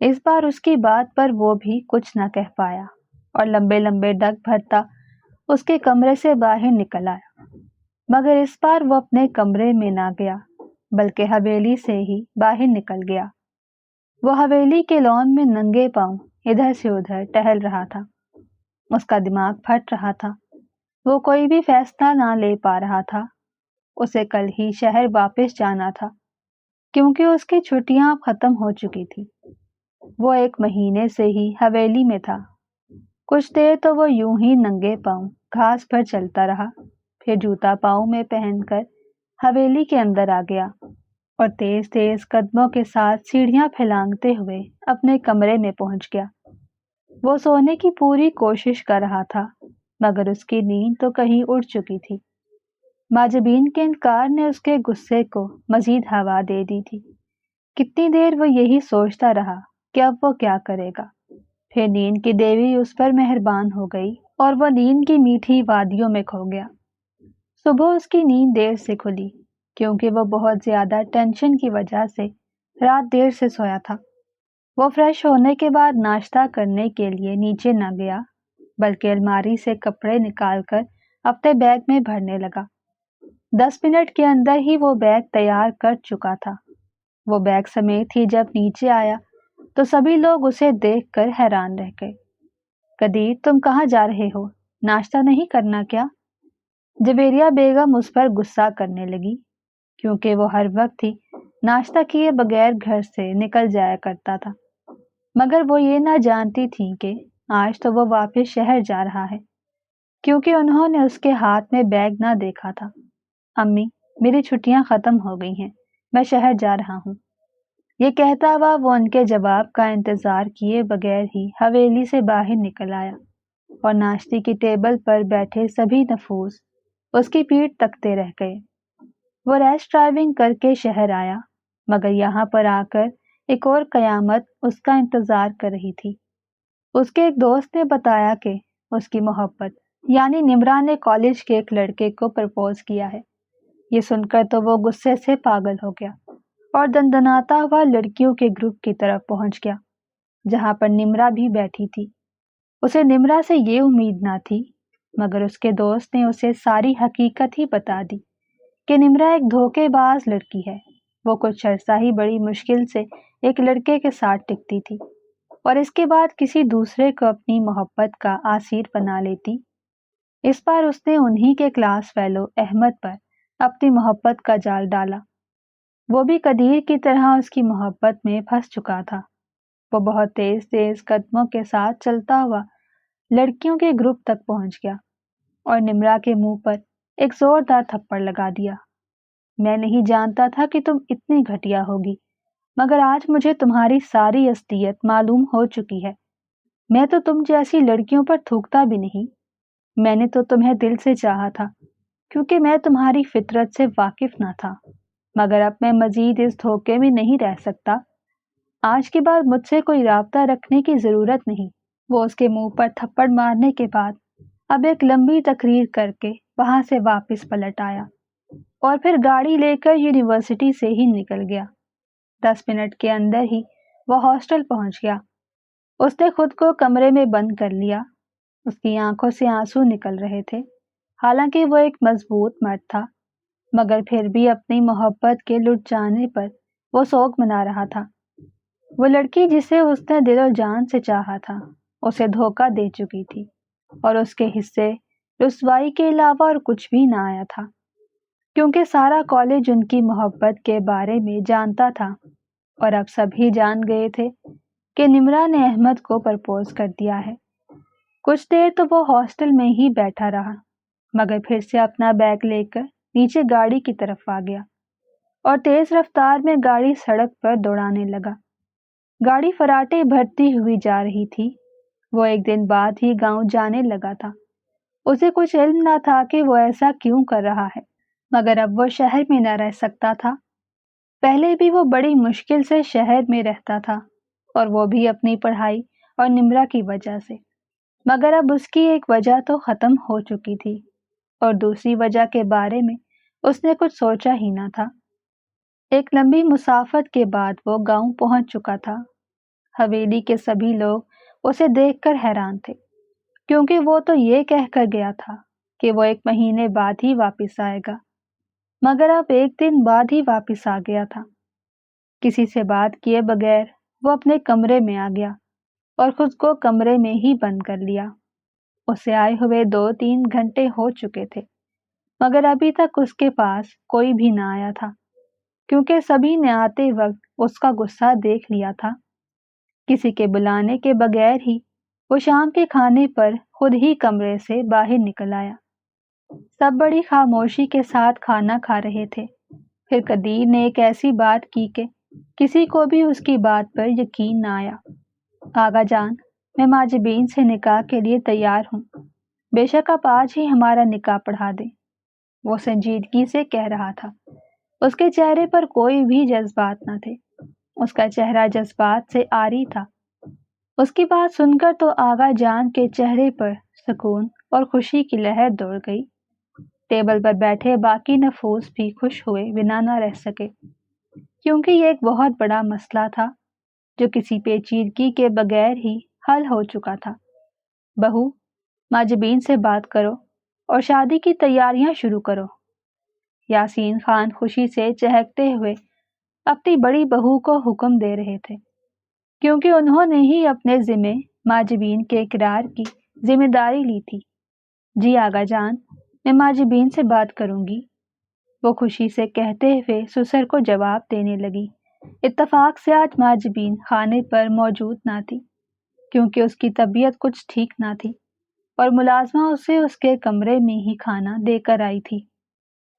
اس بار اس کی بات پر وہ بھی کچھ نہ کہہ پایا اور لمبے لمبے ڈگ بھرتا اس کے کمرے سے باہر نکل آیا، مگر اس بار وہ اپنے کمرے میں نہ گیا بلکہ حویلی سے ہی باہر نکل گیا۔ وہ حویلی کے لان میں ننگے پاؤں ادھر سے ادھر ٹہل رہا تھا۔ اس کا دماغ پھٹ رہا تھا۔ وہ کوئی بھی فیصلہ نہ لے پا رہا تھا۔ اسے کل ہی شہر واپس جانا تھا کیونکہ اس کی چھٹیاں اب ختم ہو چکی تھی۔ وہ 1 مہینے سے ہی حویلی میں تھا۔ کچھ دیر تو وہ یوں ہی ننگے پاؤں گھاس پر چلتا رہا، پھر جوتا پاؤں میں پہن کر حویلی کے اندر آ گیا اور تیز تیز قدموں کے ساتھ سیڑھیاں پھلانگتے ہوئے اپنے کمرے میں پہنچ گیا۔ وہ سونے کی پوری کوشش کر رہا تھا مگر اس کی نیند تو کہیں اڑ چکی تھی۔ ماجبین کے انکار نے اس کے غصے کو مزید ہوا دے دی تھی۔ کتنی دیر وہ یہی سوچتا رہا کہ اب وہ کیا کرے گا۔ پھر نیند کی دیوی اس پر مہربان ہو گئی اور وہ نیند کی میٹھی وادیوں میں کھو گیا۔ صبح اس کی نیند دیر سے کھلی کیونکہ وہ بہت زیادہ ٹینشن کی وجہ سے رات دیر سے سویا تھا۔ وہ فریش ہونے کے بعد ناشتہ کرنے کے لیے نیچے نہ گیا، بلکہ الماری سے کپڑے نکال کر اپنے بیگ میں بھرنے لگا۔ 10 منٹ کے اندر ہی وہ بیگ تیار کر چکا تھا۔ وہ بیگ سمیت ہی جب نیچے آیا تو سبھی لوگ اسے دیکھ کر حیران رہ گئے۔ قدیر، تم کہاں جا رہے ہو؟ ناشتہ نہیں کرنا کیا؟ جویریہ بیگم اس پر غصہ کرنے لگی، کیونکہ وہ ہر وقت ہی ناشتہ کیے بغیر گھر سے نکل جایا کرتا تھا، مگر وہ یہ نہ جانتی تھی کہ آج تو وہ واپس شہر جا رہا ہے، کیونکہ انہوں نے اس کے ہاتھ میں بیگ نہ دیکھا تھا۔ امی، میری چھٹیاں ختم ہو گئی ہیں، میں شہر جا رہا ہوں۔ یہ کہتا ہوا وہ ان کے جواب کا انتظار کیے بغیر ہی حویلی سے باہر نکل آیا، اور ناشتے کی ٹیبل پر بیٹھے سبھی نفوس اس کی پیٹھ تکتے رہ گئے۔ وہ ریش ڈرائیونگ کر کے شہر آیا، مگر یہاں پر آ کر ایک اور قیامت اس کا انتظار کر رہی تھی۔ اس کے ایک دوست نے بتایا کہ اس کی محبت یعنی نمرا نے کالج کے ایک لڑکے کو پرپوز کیا ہے۔ یہ سن کر تو وہ غصے سے پاگل ہو گیا اور دندناتا ہوا لڑکیوں کے گروپ کی طرف پہنچ گیا، جہاں پر نمرا بھی بیٹھی تھی۔ اسے نمرا سے یہ امید نہ تھی، مگر اس کے دوست نے اسے ساری حقیقت ہی بتا دی کہ نمرا ایک دھوکے باز لڑکی ہے۔ وہ کچھ عرصہ ہی بڑی مشکل سے ایک لڑکے کے ساتھ ٹکتی تھی، اور اس کے بعد کسی دوسرے کو اپنی محبت کا اسیر بنا لیتی۔ اس بار اس نے انہی کے کلاس فیلو احمد پر اپنی محبت کا جال ڈالا۔ وہ بھی قدیر کی طرح اس کی محبت میں پھنس چکا تھا۔ وہ بہت تیز تیز قدموں کے ساتھ چلتا ہوا لڑکیوں کے گروپ تک پہنچ گیا اور نمرا کے منہ پر ایک زوردار تھپڑ لگا دیا۔ میں نہیں جانتا تھا کہ تم اتنی گھٹیا ہوگی، مگر آج مجھے تمہاری ساری اصلیت معلوم ہو چکی ہے۔ میں تو تم جیسی لڑکیوں پر تھوکتا بھی نہیں۔ میں نے تو تمہیں دل سے چاہا تھا، کیونکہ میں تمہاری فطرت سے واقف نہ تھا، مگر اب میں مزید اس دھوکے میں نہیں رہ سکتا۔ آج کے بعد مجھ سے کوئی رابطہ رکھنے کی ضرورت نہیں۔ وہ اس کے منہ پر تھپڑ مارنے کے بعد اب ایک لمبی تقریر کر کے وہاں سے واپس پلٹ آیا اور پھر گاڑی لے کر یونیورسٹی سے ہی نکل گیا۔ 10 منٹ کے اندر ہی وہ ہاسٹل پہنچ گیا۔ اس نے خود کو کمرے میں بند کر لیا۔ اس کی آنکھوں سے آنسو نکل رہے تھے، حالانکہ وہ ایک مضبوط مرد تھا، مگر پھر بھی اپنی محبت کے لٹ جانے پر وہ سوگ منا رہا تھا۔ وہ لڑکی جسے اس نے دل و جان سے چاہا تھا اسے دھوکہ دے چکی تھی، اور اس کے حصے رسوائی کے علاوہ اور کچھ بھی نہ آیا تھا، کیونکہ سارا کالج ان کی محبت کے بارے میں جانتا تھا، اور اب سبھی جان گئے تھے کہ نمرا نے احمد کو پرپوز کر دیا ہے۔ کچھ دیر تو وہ ہاسٹل میں ہی بیٹھا رہا، مگر پھر سے اپنا بیگ لے کر نیچے گاڑی کی طرف آ گیا اور تیز رفتار میں گاڑی سڑک پر دوڑانے لگا۔ گاڑی فراٹے بھرتی ہوئی جا رہی تھی۔ وہ ایک دن بعد ہی گاؤں جانے لگا تھا۔ اسے کچھ علم نہ تھا کہ وہ ایسا کیوں کر رہا ہے، مگر اب وہ شہر میں نہ رہ سکتا تھا۔ پہلے بھی وہ بڑی مشکل سے شہر میں رہتا تھا، اور وہ بھی اپنی پڑھائی اور نمرا کی وجہ سے، مگر اب اس کی ایک وجہ تو ختم ہو چکی تھی، اور دوسری وجہ کے بارے میں اس نے کچھ سوچا ہی نہ تھا۔ ایک لمبی مسافت کے بعد وہ گاؤں پہنچ چکا تھا۔ حویلی کے سبھی لوگ اسے دیکھ کر حیران تھے، کیونکہ وہ تو یہ کہہ کر گیا تھا کہ وہ 1 مہینے بعد ہی واپس آئے گا، مگر اب 1 دن بعد ہی واپس آ گیا تھا۔ کسی سے بات کیے بغیر وہ اپنے کمرے میں آ گیا اور خود کو کمرے میں ہی بند کر لیا۔ اسے آئے ہوئے 2-3 گھنٹے ہو چکے تھے، مگر ابھی تک اس کے پاس کوئی بھی نہ آیا تھا، کیونکہ سبھی نے آتے وقت اس کا غصہ دیکھ لیا تھا۔ کسی کے بلانے کے بغیر ہی وہ شام کے کھانے پر خود ہی کمرے سے باہر نکل آیا۔ سب بڑی خاموشی کے ساتھ کھانا کھا رہے تھے۔ پھر قدیر نے ایک ایسی بات کی کہ کسی کو بھی اس کی بات پر یقین نہ آیا۔ آغا جان، میں ماجبین سے نکاح کے لیے تیار ہوں، بے شک آپ آج ہی ہمارا نکاح پڑھا دیں۔ وہ سنجیدگی سے کہہ رہا تھا۔ اس کے چہرے پر کوئی بھی جذبات نہ تھے، اس کا چہرہ جذبات سے عاری تھا۔ اس کی بات سن کر تو آغا جان کے چہرے پر سکون اور خوشی کی لہر دوڑ گئی۔ ٹیبل پر بیٹھے باقی نفوس بھی خوش ہوئے بنا نہ رہ سکے۔ کیونکہ یہ ایک بہت بڑا مسئلہ تھا جو کسی پیچیدگی کے بغیر ہی حل ہو چکا تھا۔ بہو، ماجبین سے بات کرو اور شادی کی تیاریاں شروع کرو۔ یاسین خان خوشی سے چہکتے ہوئے اپنی بڑی بہو کو حکم دے رہے تھے، کیونکہ انہوں نے ہی اپنے ذمے ماجبین کے اقرار کی ذمہ داری لی تھی۔ جی آغا جان، میں ماجبین سے بات کروں گی، وہ خوشی سے کہتے ہوئے سسر کو جواب دینے لگی۔ اتفاق سے آج ماجبین خانے پر موجود نہ تھی، کیونکہ اس کی طبیعت کچھ ٹھیک نہ تھی اور ملازمہ اسے اس کے کمرے میں ہی کھانا دے کر آئی تھی۔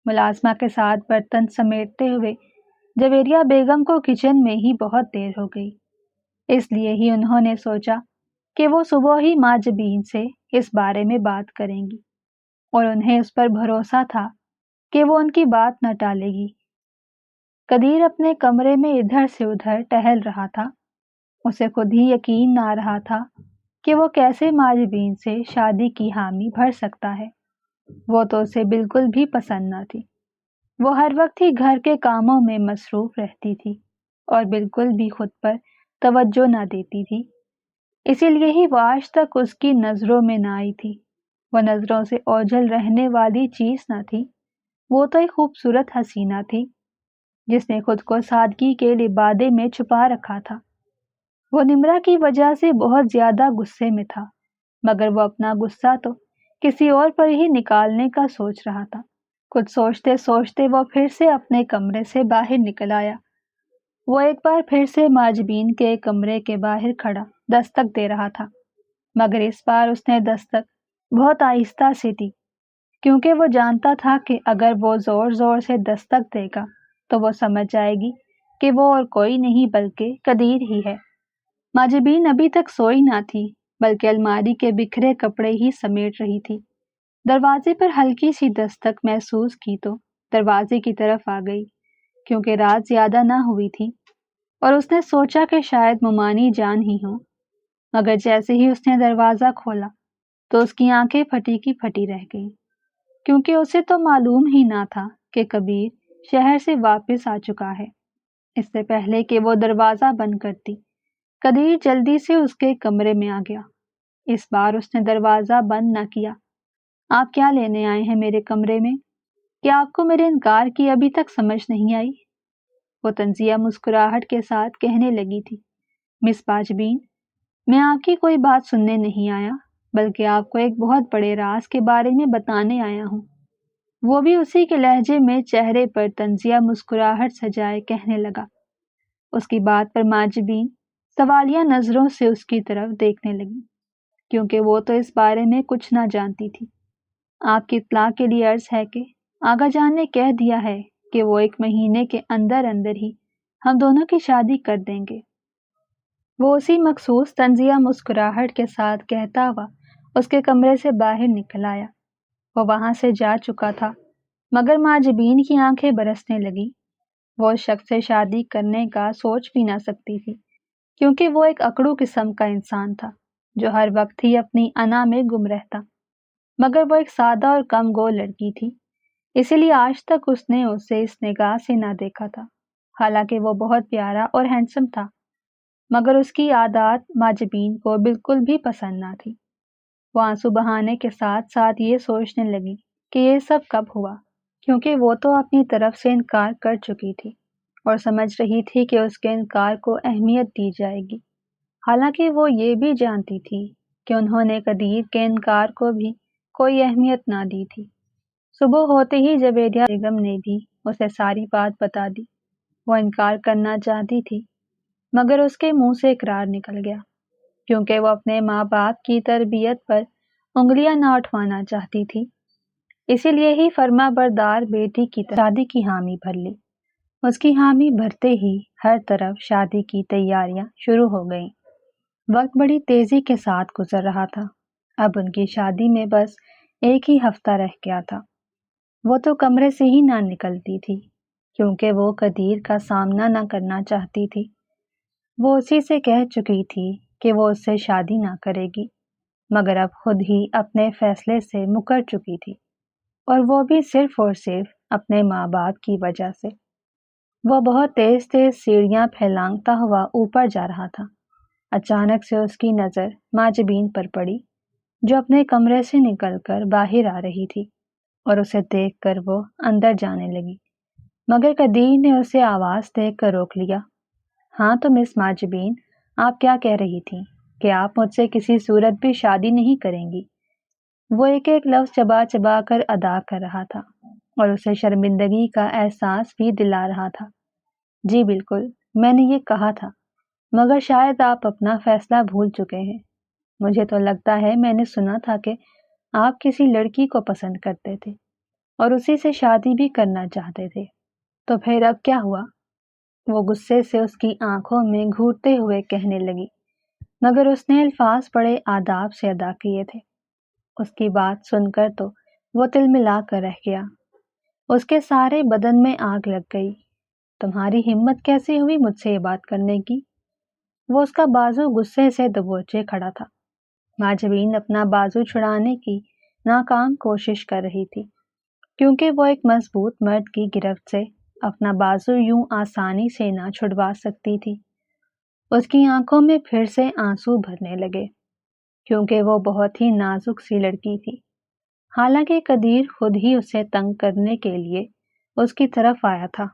ملازمہ کے ساتھ برتن سمیٹتے ہوئے جویریہ بیگم کو کچن میں ہی بہت دیر ہو گئی، اس لیے ہی انہوں نے سوچا کہ وہ صبح ہی ماجبین سے اس بارے میں بات کریں گی، اور انہیں اس پر بھروسہ تھا کہ وہ ان کی بات نہ ٹالے گی۔ قدیر اپنے کمرے میں ادھر سے ادھر ٹہل رہا تھا، اسے خود ہی یقین نہ رہا تھا کہ وہ کیسے ماجبین سے شادی کی حامی بھر سکتا ہے۔ وہ تو اسے بالکل بھی پسند نہ تھی۔ وہ ہر وقت ہی گھر کے کاموں میں مصروف رہتی تھی اور بالکل بھی خود پر توجہ نہ دیتی تھی، اسی لیے ہی وہ آج تک اس کی نظروں میں نہ آئی تھی۔ وہ نظروں سے اوجھل رہنے والی چیز نہ تھی، وہ تو ایک خوبصورت حسینہ تھی جس نے خود کو سادگی کے لبادے میں چھپا رکھا تھا۔ وہ نمرہ کی وجہ سے بہت زیادہ غصے میں تھا، مگر وہ اپنا غصہ تو کسی اور پر ہی نکالنے کا سوچ رہا تھا۔ کچھ سوچتے سوچتے وہ پھر سے اپنے کمرے سے باہر نکل آیا۔ وہ ایک بار پھر سے ماجبین کے کمرے کے باہر کھڑا دستک دے رہا تھا، مگر اس بار اس نے دستک بہت آہستہ سے دی، کیونکہ وہ جانتا تھا کہ اگر وہ زور زور سے دستک دے گا تو وہ سمجھ جائے گی کہ وہ اور کوئی نہیں بلکہ قدیر ہی ہے۔ ماجبین ابھی تک سوئی نہ تھی، بلکہ الماری کے بکھرے کپڑے ہی سمیٹ رہی تھی۔ دروازے پر ہلکی سی دستک محسوس کی تو دروازے کی طرف آ گئی، کیونکہ رات زیادہ نہ ہوئی تھی اور اس نے سوچا کہ شاید ممانی جان ہی ہوں، مگر جیسے ہی اس نے دروازہ کھولا تو اس کی آنکھیں پھٹی کی پھٹی رہ گئیں، کیونکہ اسے تو معلوم ہی نہ تھا کہ کبیر شہر سے واپس آ چکا ہے۔ اس سے پہلے کہ وہ دروازہ بند کرتی، قدیر جلدی سے اس کے کمرے میں آ گیا۔ اس بار اس نے دروازہ بند نہ کیا۔ آپ کیا لینے آئے ہیں میرے کمرے میں؟ کیا آپ کو میرے انکار کی ابھی تک سمجھ نہیں آئی؟ وہ طنزیہ مسکراہٹ کے ساتھ کہنے لگی تھی۔ مس ماجبین، میں آپ کی کوئی بات سننے نہیں آیا، بلکہ آپ کو ایک بہت بڑے راز کے بارے میں بتانے آیا ہوں۔ وہ بھی اسی کے لہجے میں چہرے پر طنزیہ مسکراہٹ سجائے کہنے لگا۔ اس کی بات پر ماجبین سوالیہ نظروں سے اس کی طرف دیکھنے لگی، کیونکہ وہ تو اس بارے میں کچھ نہ جانتی تھی۔ آپ کی اطلاع کے لیے عرض ہے کہ آغا جان نے کہہ دیا ہے کہ وہ 1 مہینے کے اندر اندر ہی ہم دونوں کی شادی کر دیں گے۔ وہ اسی مخصوص طنزیہ مسکراہٹ کے ساتھ کہتا ہوا اس کے کمرے سے باہر نکل آیا۔ وہ وہاں سے جا چکا تھا، مگر ماجبین کی آنکھیں برسنے لگی۔ وہ اس شخص سے شادی کرنے کا سوچ بھی نہ سکتی تھی، کیونکہ وہ ایک اکڑو قسم کا انسان تھا جو ہر وقت ہی اپنی انا میں گم رہتا، مگر وہ ایک سادہ اور کم گو لڑکی تھی، اسی لیے آج تک اس نے اسے اس نگاہ سے نہ دیکھا تھا۔ حالانکہ وہ بہت پیارا اور ہینڈسم تھا، مگر اس کی عادات ماجبین کو بالکل بھی پسند نہ تھی۔ وہ آنسو بہانے کے ساتھ ساتھ یہ سوچنے لگی کہ یہ سب کب ہوا، کیونکہ وہ تو اپنی طرف سے انکار کر چکی تھی اور سمجھ رہی تھی کہ اس کے انکار کو اہمیت دی جائے گی، حالانکہ وہ یہ بھی جانتی تھی کہ انہوں نے قدیر کے انکار کو بھی کوئی اہمیت نہ دی تھی۔ صبح ہوتے ہی جویریہ بیگم نے بھی اسے ساری بات بتا دی۔ وہ انکار کرنا چاہتی تھی، مگر اس کے منہ سے اقرار نکل گیا، کیونکہ وہ اپنے ماں باپ کی تربیت پر انگلیاں نہ اٹھوانا چاہتی تھی، اسی لیے ہی فرما بردار بیٹی کی شادی کی حامی بھر لی۔ اس کی حامی بھرتے ہی ہر طرف شادی کی تیاریاں شروع ہو گئیں۔ وقت بڑی تیزی کے ساتھ گزر رہا تھا۔ اب ان کی شادی میں بس 1 ہی ہفتہ رہ گیا تھا۔ وہ تو کمرے سے ہی نہ نکلتی تھی، کیونکہ وہ قدیر کا سامنا نہ کرنا چاہتی تھی۔ وہ اسی سے کہہ چکی تھی کہ وہ اس سے شادی نہ کرے گی، مگر اب خود ہی اپنے فیصلے سے مکر چکی تھی، اور وہ بھی صرف اور صرف اپنے ماں باپ کی وجہ سے۔ وہ بہت تیز تیز سیڑھیاں پھیلانگتا ہوا اوپر جا رہا تھا۔ اچانک سے اس کی نظر ماجبین پر پڑی جو اپنے کمرے سے نکل کر باہر آ رہی تھی اور اسے دیکھ کر وہ اندر جانے لگی، مگر قدیر نے اسے آواز دے کر روک لیا۔ ہاں تو مس ماجبین، آپ کیا کہہ رہی تھیں کہ آپ مجھ سے کسی صورت بھی شادی نہیں کریں گی؟ وہ ایک ایک لفظ چبا چبا کر ادا کر رہا تھا اور اسے شرمندگی کا احساس بھی دلا رہا تھا۔ جی بالکل، میں نے یہ کہا تھا، مگر شاید آپ اپنا فیصلہ بھول چکے ہیں۔ مجھے تو لگتا ہے میں نے سنا تھا کہ آپ کسی لڑکی کو پسند کرتے تھے اور اسی سے شادی بھی کرنا چاہتے تھے، تو پھر اب کیا ہوا؟ وہ غصے سے اس کی آنکھوں میں گھورتے ہوئے کہنے لگی، مگر اس نے الفاظ بڑے آداب سے ادا کیے تھے۔ اس کی بات سن کر تو وہ تلملا کر رہ گیا۔ اس کے سارے بدن میں آگ لگ گئی۔ تمہاری ہمت کیسے ہوئی مجھ سے یہ بات کرنے کی؟ وہ اس کا بازو غصے سے دبوچے کھڑا تھا۔ ماجبین اپنا بازو چھڑانے کی ناکام کوشش کر رہی تھی، کیونکہ وہ ایک مضبوط مرد کی گرفت سے اپنا بازو یوں آسانی سے نہ چھڑوا سکتی تھی۔ اس کی آنکھوں میں پھر سے آنسو بھرنے لگے، کیونکہ وہ بہت ہی نازک سی لڑکی تھی۔ حالانکہ قدیر خود ہی اسے تنگ کرنے کے لیے اس کی طرف آیا تھا،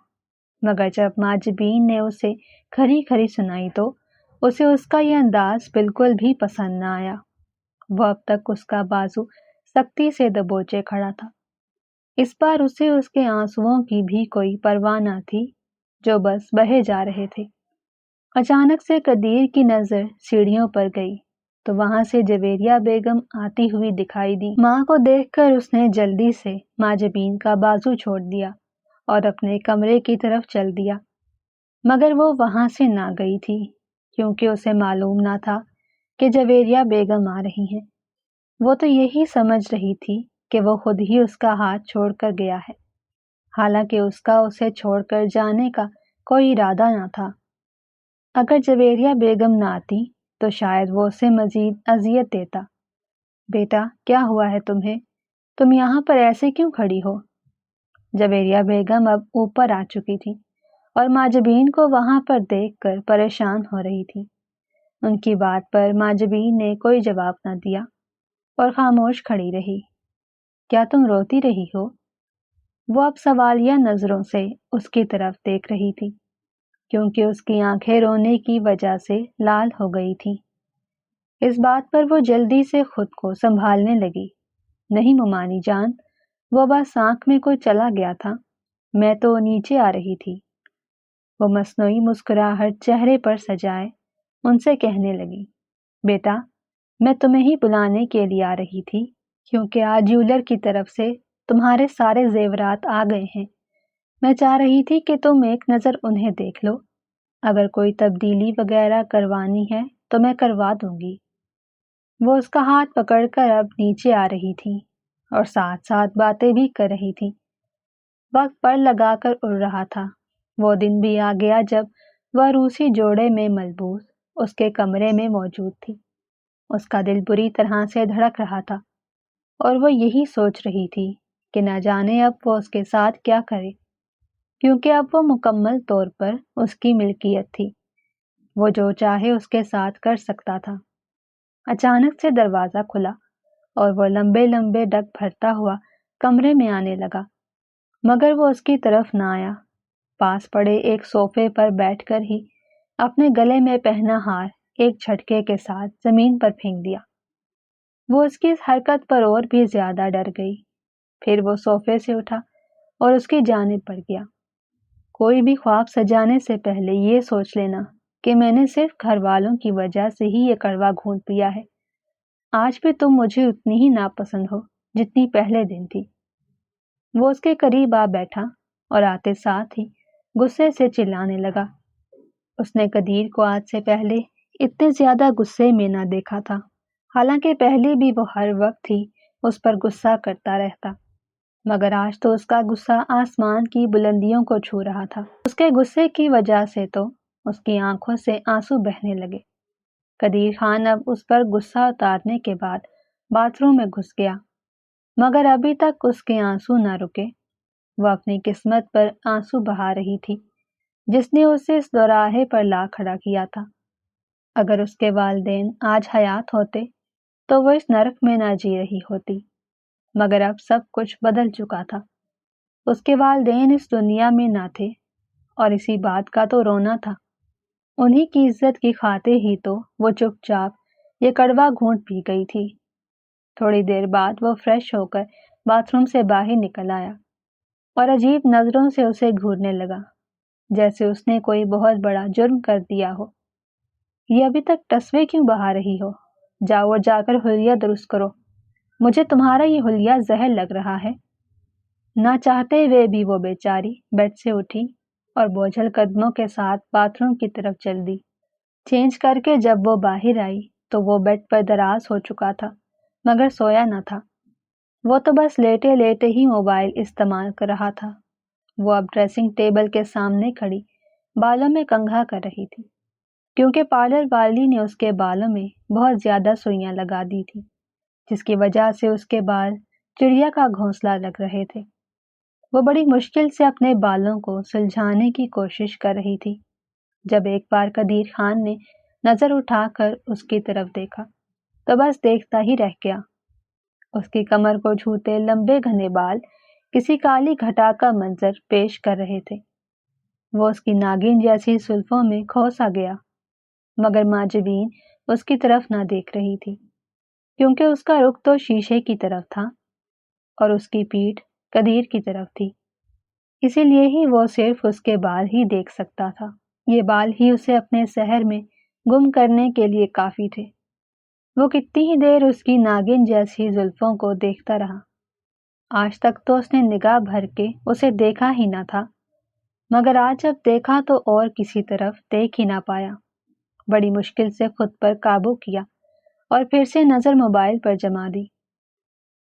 مگر جب ماجبین نے اسے کھری کھری سنائی تو اسے اس کا یہ انداز بالکل بھی پسند نہ آیا۔ وہ اب تک اس کا بازو سختی سے دبوچے کھڑا تھا۔ اس بار اسے اس کے آنسوؤں کی بھی کوئی پرواہ نہ تھی جو بس بہے جا رہے تھے۔ اچانک سے قدیر کی نظر سیڑھیوں پر گئی تو وہاں سے جویریہ بیگم آتی ہوئی دکھائی دی۔ ماں کو دیکھ کر اس نے جلدی سے ماجبین کا بازو چھوڑ دیا اور اپنے کمرے کی طرف چل دیا، مگر وہ وہاں سے نہ گئی تھی کیونکہ اسے معلوم نہ تھا کہ جویریہ بیگم آ رہی ہیں۔ وہ تو یہی سمجھ رہی تھی کہ وہ خود ہی اس کا ہاتھ چھوڑ کر گیا ہے، حالانکہ اس کا اسے چھوڑ کر جانے کا کوئی ارادہ نہ تھا۔ اگر جویریہ بیگم نہ آتی تو شاید وہ اسے مزید اذیت دیتا۔ بیٹا، کیا ہوا ہے تمہیں؟ تم یہاں پر ایسے کیوں کھڑی ہو؟ جویریہ بیگم اب اوپر آ چکی تھی اور ماجبین کو وہاں پر دیکھ کر پریشان ہو رہی تھی۔ ان کی بات پر ماجبین نے کوئی جواب نہ دیا اور خاموش کھڑی رہی۔ کیا تم روتی رہی ہو؟ وہ اب سوالیہ نظروں سے اس کی طرف دیکھ رہی تھی، کیونکہ اس کی آنکھیں رونے کی وجہ سے لال ہو گئی تھی۔ اس بات پر وہ جلدی سے خود کو سنبھالنے لگی۔ نہیں ممانی جان، وہ بس آنکھ میں کوئی چلا گیا تھا، میں تو نیچے آ رہی تھی۔ وہ مصنوعی مسکراہٹ چہرے پر سجائے ان سے کہنے لگی، بیٹا، میں تمہیں ہی بلانے کے لیے آ رہی تھی، کیونکہ آج جیولر کی طرف سے تمہارے سارے زیورات آ گئے ہیں۔ میں چاہ رہی تھی کہ تم ایک نظر انہیں دیکھ لو، اگر کوئی تبدیلی وغیرہ کروانی ہے تو میں کروا دوں گی۔ وہ اس کا ہاتھ پکڑ کر اب نیچے آ رہی تھی اور ساتھ ساتھ باتیں بھی کر رہی تھی۔ وقت پر لگا کر اڑ رہا تھا۔ وہ دن بھی آ گیا جب وہ روسی جوڑے میں ملبوس اس کے کمرے میں موجود تھی۔ اس کا دل بری طرح سے دھڑک رہا تھا اور وہ یہی سوچ رہی تھی کہ نہ جانے اب وہ اس کے ساتھ کیا کرے، کیونکہ اب وہ مکمل طور پر اس کی ملکیت تھی۔ وہ جو چاہے اس کے ساتھ کر سکتا تھا۔ اچانک سے دروازہ کھلا اور وہ لمبے لمبے ڈگ بھرتا ہوا کمرے میں آنے لگا، مگر وہ اس کی طرف نہ آیا۔ پاس پڑے ایک صوفے پر بیٹھ کر ہی اپنے گلے میں پہنا ہار ایک جھٹکے کے ساتھ زمین پر پھینک دیا۔ وہ اس کی اس حرکت پر اور بھی زیادہ ڈر گئی۔ پھر وہ صوفے سے اٹھا اور اس کی جانب بڑھ گیا۔ کوئی بھی خواب سجانے سے پہلے یہ سوچ لینا کہ میں نے صرف گھر والوں کی وجہ سے ہی یہ کڑوا گھونٹ پیا ہے۔ آج بھی تم مجھے اتنی ہی ناپسند ہو جتنی پہلے دن تھی۔ وہ اس کے قریب آ بیٹھا اور آتے ساتھ ہی غصے سے چلانے لگا۔ اس نے قدیر کو آج سے پہلے اتنے زیادہ غصے میں نہ دیکھا تھا، حالانکہ پہلے بھی وہ ہر وقت ہی اس پر غصہ کرتا رہتا، مگر آج تو اس کا غصہ آسمان کی بلندیوں کو چھو رہا تھا۔ اس کے غصے کی وجہ سے تو اس کی آنکھوں سے آنسو بہنے لگے۔ قدیر خان اب اس پر غصہ اتارنے کے بعد باتھ روم میں گھس گیا، مگر ابھی تک اس کے آنسو نہ رکے۔ وہ اپنی قسمت پر آنسو بہا رہی تھی جس نے اسے اس دوراہے پر لا کھڑا کیا تھا۔ اگر اس کے والدین آج حیات ہوتے تو وہ اس نرک میں نہ جی رہی ہوتی، مگر اب سب کچھ بدل چکا تھا۔ اس کے والدین اس دنیا میں نہ تھے اور اسی بات کا تو رونا تھا۔ انہی کی عزت کی خاطر ہی تو وہ چپ چاپ یہ کڑوا گھونٹ پی گئی تھی۔ تھوڑی دیر بعد وہ فریش ہو کر باتھ روم سے باہر نکل آیا اور عجیب نظروں سے اسے گھورنے لگا، جیسے اس نے کوئی بہت بڑا جرم کر دیا ہو۔ یہ ابھی تک ٹسوے کیوں بہا رہی ہو؟ جاؤ اور جا کر حلیہ درست کرو، مجھے تمہارا یہ حلیہ زہر لگ رہا ہے۔ نہ چاہتے ہوئے بھی وہ بیچاری بیڈ سے اٹھی اور بوجھل قدموں کے ساتھ باتھ روم کی طرف چل دی۔ چینج کر کے جب وہ باہر آئی تو وہ بیڈ پر دراز ہو چکا تھا، مگر سویا نہ تھا۔ وہ تو بس لیٹے لیٹے ہی موبائل استعمال کر رہا تھا۔ وہ اب ڈریسنگ ٹیبل کے سامنے کھڑی بالوں میں کنگھا کر رہی تھی، کیونکہ پارلر والی نے اس کے بالوں میں بہت زیادہ سوئیاں لگا دی تھی، جس کی وجہ سے اس کے بال چڑیا کا گھونسلہ لگ رہے تھے۔ وہ بڑی مشکل سے اپنے بالوں کو سلجھانے کی کوشش کر رہی تھی، جب ایک بار قدیر خان نے نظر اٹھا کر اس کی طرف دیکھا تو بس دیکھتا ہی رہ گیا۔ اس کی کمر کو چھوتے لمبے گھنے بال کسی کالی گھٹا کا منظر پیش کر رہے تھے۔ وہ اس کی ناگن جیسی زلفوں میں کھو سا گیا، مگر ماجبین اس کی طرف نہ دیکھ رہی تھی، کیونکہ اس کا رخ تو شیشے کی طرف تھا اور اس کی پیٹھ قدیر کی طرف تھی، اسی لیے ہی وہ صرف اس کے بال ہی دیکھ سکتا تھا۔ یہ بال ہی اسے اپنے سحر میں گم کرنے کے لیے کافی تھے۔ وہ کتنی ہی دیر اس کی ناگن جیسی زلفوں کو دیکھتا رہا۔ آج تک تو اس نے نگاہ بھر کے اسے دیکھا ہی نہ تھا، مگر آج جب دیکھا تو اور کسی طرف دیکھ ہی نہ پایا۔ بڑی مشکل سے خود پر قابو کیا اور پھر سے نظر موبائل پر جما دی۔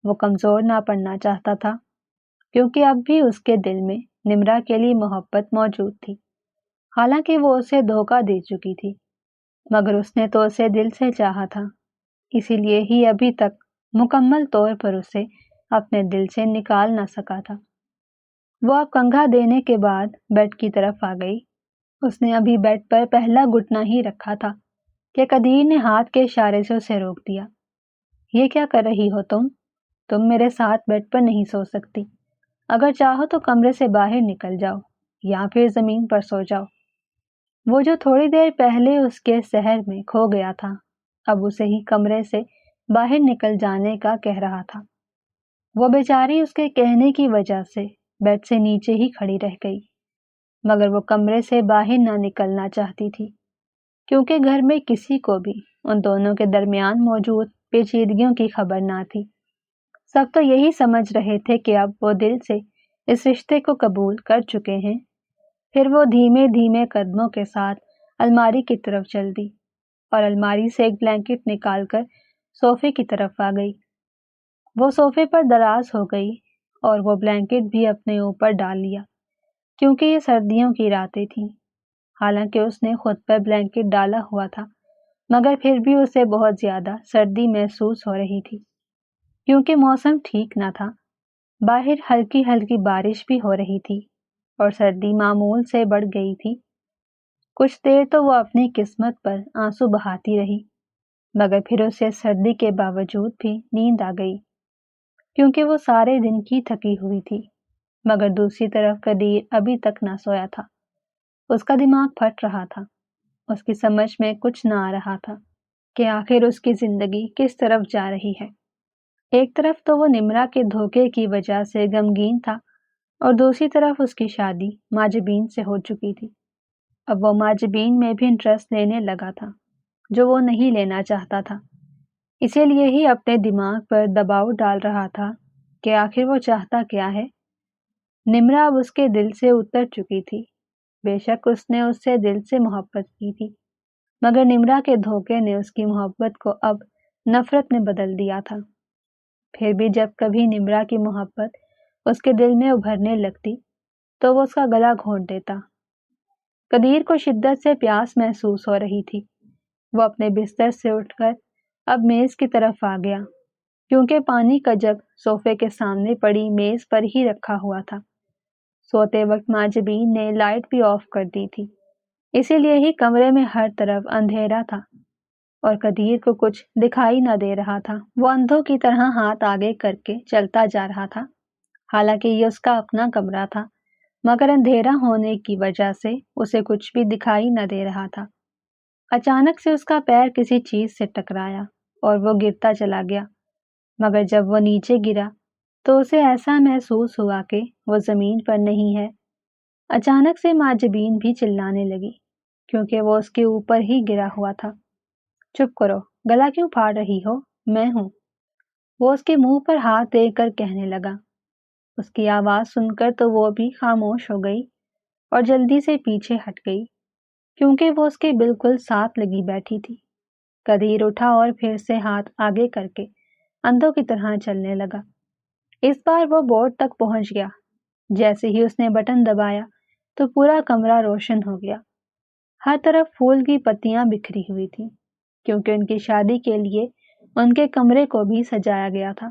وہ کمزور نہ پڑنا چاہتا تھا، کیونکہ اب بھی اس کے دل میں نمرا کے لیے محبت موجود تھی، حالانکہ وہ اسے دھوکہ دے چکی تھی، مگر اس نے تو اسے دل سے چاہا تھا، اسی لیے ہی ابھی تک مکمل طور پر اسے اپنے دل سے نکال نہ سکا تھا۔ وہ اب کنگھا دینے کے بعد بیڈ کی طرف آ گئی۔ اس نے ابھی بیڈ پر پہلا گھٹنا ہی رکھا تھا کہ قدیر نے ہاتھ کے اشارے سے اسے روک دیا۔ یہ کیا کر رہی ہو تم میرے ساتھ بیڈ پر نہیں سو سکتی، اگر چاہو تو کمرے سے باہر نکل جاؤ یا پھر زمین پر سو جاؤ۔ وہ جو تھوڑی دیر پہلے اس کے سحر میں کھو گیا تھا، اب اسے ہی کمرے سے باہر نکل جانے کا کہہ رہا تھا۔ وہ بیچاری اس کے کہنے کی وجہ سے بیڈ سے نیچے ہی کھڑی رہ گئی، مگر وہ کمرے سے باہر نہ نکلنا چاہتی تھی، کیونکہ گھر میں کسی کو بھی ان دونوں کے درمیان موجود پیچیدگیوں کی خبر نہ تھی۔ سب تو یہی سمجھ رہے تھے کہ اب وہ دل سے اس رشتے کو قبول کر چکے ہیں۔ پھر وہ دھیمے دھیمے قدموں کے ساتھ الماری کی طرف چل دی اور الماری سے ایک بلینکٹ نکال کر صوفے کی طرف آ گئی۔ وہ صوفے پر دراز ہو گئی اور وہ بلینکٹ بھی اپنے اوپر ڈال لیا، کیونکہ یہ سردیوں کی راتیں تھیں۔ حالانکہ اس نے خود پر بلینکٹ ڈالا ہوا تھا، مگر پھر بھی اسے بہت زیادہ سردی محسوس ہو رہی تھی، کیونکہ موسم ٹھیک نہ تھا۔ باہر ہلکی ہلکی بارش بھی ہو رہی تھی اور سردی معمول سے بڑھ گئی تھی۔ کچھ دیر تو وہ اپنی قسمت پر آنسو بہاتی رہی، مگر پھر اسے سردی کے باوجود بھی نیند آ گئی، کیونکہ وہ سارے دن کی تھکی ہوئی تھی۔ مگر دوسری طرف قدیر ابھی تک نہ سویا تھا۔ اس کا دماغ پھٹ رہا تھا، اس کی سمجھ میں کچھ نہ آ رہا تھا کہ آخر اس کی زندگی کس طرف جا رہی ہے۔ ایک طرف تو وہ نمرا کے دھوکے کی وجہ سے غمگین تھا اور دوسری طرف اس کی شادی ماجبین سے ہو چکی تھی۔ اب وہ ماجبین میں بھی انٹرسٹ لینے لگا تھا، جو وہ نہیں لینا چاہتا تھا، اسی لیے ہی اپنے دماغ پر دباؤ ڈال رہا تھا کہ آخر وہ چاہتا کیا ہے۔ نمرا اب اس کے دل سے اتر چکی تھی۔ بے شک اس نے اس سے دل سے محبت کی تھی، مگر نمرا کے دھوکے نے اس کی محبت کو اب نفرت میں بدل دیا تھا۔ پھر بھی جب کبھی نمرا کی محبت اس کے دل میں ابھرنے لگتی تو وہ اس کا گلا گھونٹ دیتا۔ قدیر کو شدت سے پیاس محسوس ہو رہی تھی۔ وہ اپنے بستر سے اٹھ کر اب میز کی طرف آ گیا، کیونکہ پانی کا جگ صوفے کے سامنے پڑی میز پر ہی رکھا ہوا تھا۔ سوتے وقت ماجبین نے لائٹ بھی آف کر دی تھی، اسی لیے ہی کمرے میں ہر طرف اندھیرا تھا اور قدیر کو کچھ دکھائی نہ دے رہا تھا۔ وہ اندھوں کی طرح ہاتھ آگے کر کے چلتا جا رہا تھا، حالانکہ یہ اس کا اپنا کمرہ تھا، مگر اندھیرا ہونے کی وجہ سے اسے کچھ بھی دکھائی نہ دے رہا تھا۔ اچانک سے اس کا پیر کسی چیز سے ٹکرایا اور وہ گرتا چلا گیا، مگر جب وہ نیچے گرا تو اسے ایسا محسوس ہوا کہ وہ زمین پر نہیں ہے۔ اچانک سے ماجبین بھی چلانے لگی کیونکہ وہ اس کے اوپر ہی گرا ہوا تھا۔ چپ کرو، گلا کیوں پھاڑ رہی ہو، میں ہوں، وہ اس کے منہ پر ہاتھ دے کر کہنے لگا۔ اس کی آواز سن کر تو وہ بھی خاموش ہو گئی اور جلدی سے پیچھے ہٹ گئی کیونکہ وہ اس کے بالکل ساتھ لگی بیٹھی تھی۔ قدیر اٹھا اور پھر سے ہاتھ آگے کر کے اندھوں کی طرح چلنے لگا۔ اس بار وہ بورڈ تک پہنچ گیا۔ جیسے ہی اس نے بٹن دبایا تو پورا کمرہ روشن ہو گیا۔ ہر طرف پھول کی پتیاں بکھری ہوئی تھیں کیونکہ ان کی شادی کے لیے ان کے کمرے کو بھی سجایا گیا تھا،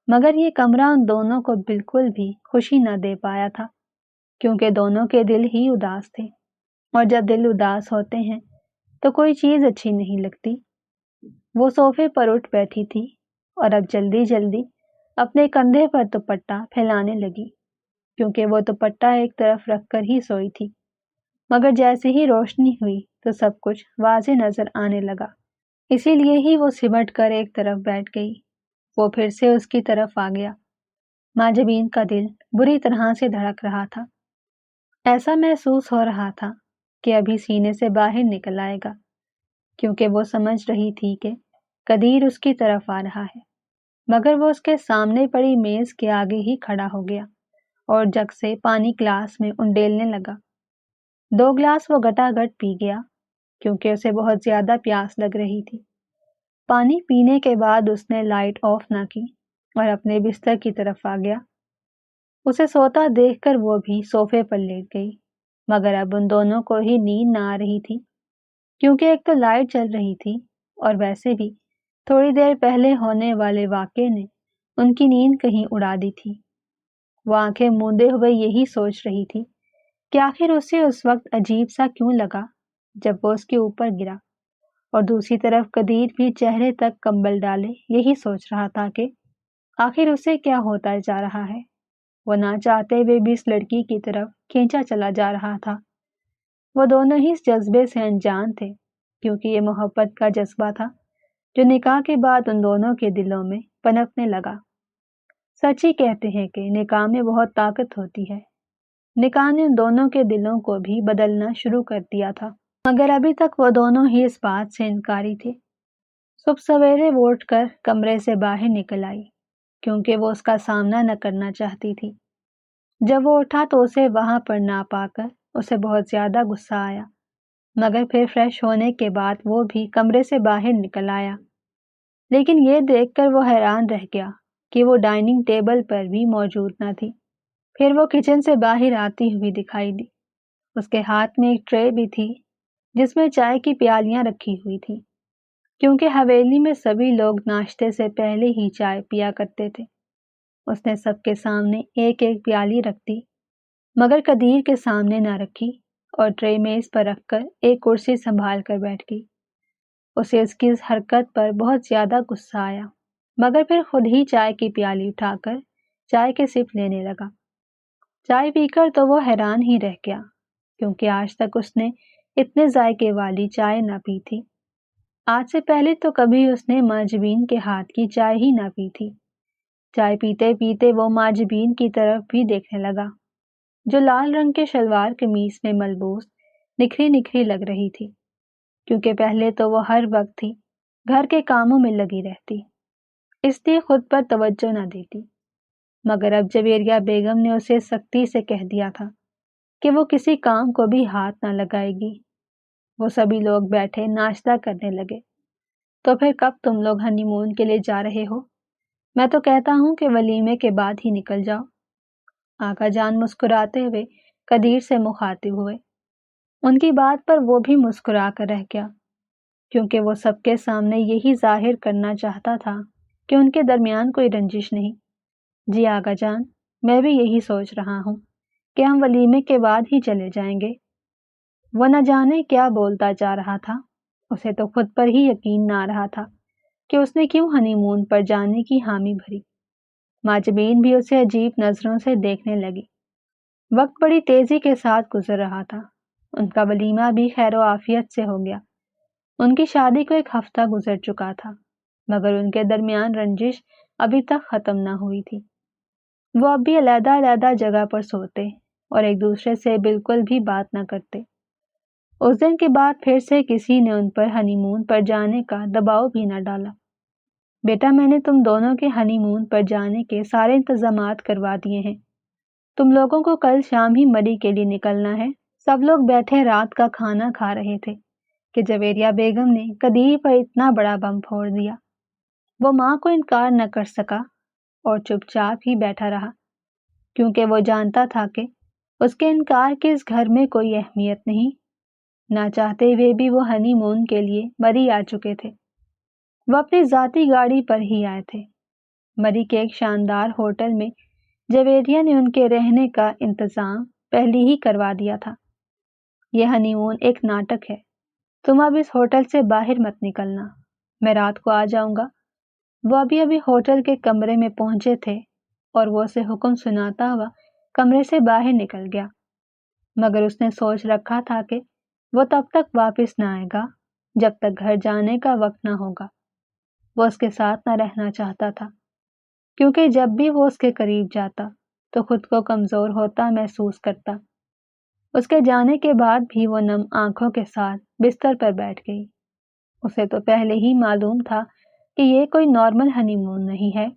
مگر یہ کمرہ ان دونوں کو بالکل بھی خوشی نہ دے پایا تھا کیونکہ دونوں کے دل ہی اداس تھے، اور جب دل اداس ہوتے ہیں تو کوئی چیز اچھی نہیں لگتی۔ وہ صوفے پر اٹھ بیٹھی تھی اور اب جلدی جلدی اپنے کندھے پر دوپٹہ پھیلانے لگی کیونکہ وہ دوپٹہ ایک طرف رکھ کر ہی سوئی تھی، مگر جیسے ہی روشنی ہوئی تو سب کچھ واضح نظر آنے لگا، اسی لیے ہی وہ سمٹ کر ایک طرف بیٹھ گئی۔ وہ پھر سے اس کی طرف آ گیا۔ ماجبین کا دل بری طرح سے دھڑک رہا تھا۔ ایسا محسوس ہو رہا تھا کہ ابھی سینے سے باہر نکل آئے گا کیونکہ وہ سمجھ رہی تھی کہ قدیر اس کی طرف آ رہا ہے، مگر وہ اس کے سامنے پڑی میز کے آگے ہی کھڑا ہو گیا اور جگ سے پانی گلاس میں انڈیلنے لگا۔ 2 گلاس وہ گٹا گٹ پی گیا کیونکہ اسے بہت زیادہ پیاس لگ رہی تھی۔ پانی پینے کے بعد اس نے لائٹ آف نہ کی اور اپنے بستر کی طرف آ گیا۔ اسے سوتا دیکھ کر وہ بھی صوفے پر لیٹ گئی، مگر اب ان دونوں کو ہی نیند نہ آ رہی تھی کیونکہ ایک تو لائٹ چل رہی تھی اور ویسے بھی تھوڑی دیر پہلے ہونے والے واقعے نے ان کی نیند کہیں اڑا دی تھی۔ وہ آنکھیں موندے ہوئے یہی سوچ رہی تھی کہ آخر اسے اس وقت عجیب سا کیوں لگا جب وہ اس کے اوپر گرا، اور دوسری طرف قدیر بھی چہرے تک کمبل ڈالے یہی سوچ رہا تھا کہ آخر اسے کیا ہوتا جا رہا ہے۔ وہ نہ چاہتے ہوئے بھی اس لڑکی کی طرف کھینچا چلا جا رہا تھا۔ وہ دونوں ہی اس جذبے سے انجان تھے کیونکہ یہ محبت کا جذبہ تھا جو نکاح کے بعد ان دونوں کے دلوں میں پنپنے لگا۔ سچ ہی کہتے ہیں کہ نکاح میں بہت طاقت ہوتی ہے۔ نکاح نے ان دونوں کے دلوں کو بھی بدلنا شروع کر دیا تھا، مگر ابھی تک وہ دونوں ہی اس بات سے انکاری تھے۔ صبح سویرے وہ اٹھ کر کمرے سے باہر نکل آئی کیونکہ وہ اس کا سامنا نہ کرنا چاہتی تھی۔ جب وہ اٹھا تو اسے وہاں پر نہ پا کر اسے بہت زیادہ غصہ آیا، مگر پھر فریش ہونے کے بعد وہ بھی کمرے سے باہر نکل آیا، لیکن یہ دیکھ کر وہ حیران رہ گیا کہ وہ ڈائننگ ٹیبل پر بھی موجود نہ تھی۔ پھر وہ کچن سے باہر آتی ہوئی دکھائی دی۔ اس کے ہاتھ میں ایک ٹرے بھی تھی جس میں چائے کی پیالیاں رکھی ہوئی تھی کیونکہ حویلی میں سبھی لوگ ناشتے سے پہلے ہی چائے پیا کرتے تھے۔ اس نے سب کے سامنے ایک ایک پیالی رکھ دی مگر قدیر کے سامنے نہ رکھی اور ٹرے میز پر رکھ کر ایک کرسی سنبھال کر بیٹھ گئی۔ اسے اس کی اس حرکت پر بہت زیادہ غصہ آیا، مگر پھر خود ہی چائے کی پیالی اٹھا کر چائے کے سپ لینے لگا۔ چائے پی کر تو وہ حیران ہی رہ گیا کیونکہ آج تک اس نے اتنے ذائقے والی چائے نہ پی تھی۔ آج سے پہلے تو کبھی اس نے ماجبین کے ہاتھ کی چائے ہی نہ پی تھی۔ چائے پیتے پیتے وہ ماجبین کی طرف بھی دیکھنے لگا جو لال رنگ کے شلوار قمیص میں ملبوس نکھری نکھری لگ رہی تھی کیونکہ پہلے تو وہ ہر وقت ہی گھر کے کاموں میں لگی رہتی، اس لیے خود پر توجہ نہ دیتی، مگر اب جویریہ بیگم نے اسے سختی سے کہہ دیا تھا کہ وہ کسی کام کو بھی ہاتھ نہ لگائے گی۔ وہ سبھی لوگ بیٹھے ناشتہ کرنے لگے۔ تو پھر کب تم لوگ ہنی مون کے لیے جا رہے ہو؟ میں تو کہتا ہوں کہ ولیمے کے بعد ہی نکل جاؤ۔ آقا جان مسکراتے ہوئے قدیر سے مخاطب ہوئے۔ ان کی بات پر وہ بھی مسکرا کر رہ گیا کیونکہ وہ سب کے سامنے یہی ظاہر کرنا چاہتا تھا کہ ان کے درمیان کوئی رنجش نہیں۔ جی آقا جان، میں بھی یہی سوچ رہا ہوں کہ ہم ولیمے کے بعد ہی چلے جائیں گے۔ وہ نہ جانے کیا بولتا جا رہا تھا، اسے تو خود پر ہی یقین نہ آ رہا تھا کہ اس نے کیوں ہنی مون پر جانے کی حامی بھری۔ ماجبین بھی اسے عجیب نظروں سے دیکھنے لگی۔ وقت بڑی تیزی کے ساتھ گزر رہا تھا۔ ان کا ولیمہ بھی خیر و عافیت سے ہو گیا۔ ان کی شادی کو 1 ہفتہ گزر چکا تھا، مگر ان کے درمیان رنجش ابھی تک ختم نہ ہوئی تھی۔ وہ اب بھی علیحدہ علیحدہ جگہ پر سوتے اور ایک دوسرے سے بالکل بھی بات نہ کرتے۔ اس دن کے بعد پھر سے کسی نے ان پر ہنی مون پر جانے کا دباؤ بھی نہ ڈالا۔ بیٹا، میں نے تم دونوں کے ہنی مون پر جانے کے سارے انتظامات کروا دیے ہیں۔ تم لوگوں کو کل شام ہی مری کے لیے نکلنا ہے۔ سب لوگ بیٹھے رات کا کھانا کھا رہے تھے کہ جویریہ بیگم نے قدیر پر اتنا بڑا بم پھوڑ دیا۔ وہ ماں کو انکار نہ کر سکا اور چپ چاپ ہی بیٹھا رہا، کیونکہ وہ جانتا تھا کہ اس کے انکار کی اس گھر میں کوئی اہمیت نہیں۔ نہ چاہتے ہوئے بھی وہ ہنی مون کے لیے مری آ چکے تھے۔ وہ اپنی ذاتی گاڑی پر ہی آئے تھے۔ مری کے ایک شاندار ہوٹل میں جویریہ نے ان کے رہنے کا انتظام پہلے ہی کروا دیا تھا۔ یہ ہنی مون ایک ناٹک ہے۔ تم اب اس ہوٹل سے باہر مت نکلنا، میں رات کو آ جاؤں گا۔ وہ ابھی ہوٹل کے کمرے میں پہنچے تھے اور وہ اسے حکم سناتا ہوا کمرے سے باہر نکل گیا، مگر اس نے سوچ رکھا تھا کہ وہ تب تک واپس نہ آئے گا جب تک گھر جانے کا وقت نہ ہوگا۔ وہ اس کے ساتھ نہ رہنا چاہتا تھا، کیونکہ جب بھی وہ اس کے قریب جاتا تو خود کو کمزور ہوتا محسوس کرتا۔ اس کے جانے کے بعد بھی وہ نم آنکھوں کے ساتھ بستر پر بیٹھ گئی۔ اسے تو پہلے ہی معلوم تھا کہ یہ کوئی نارمل ہنی مون نہیں ہے،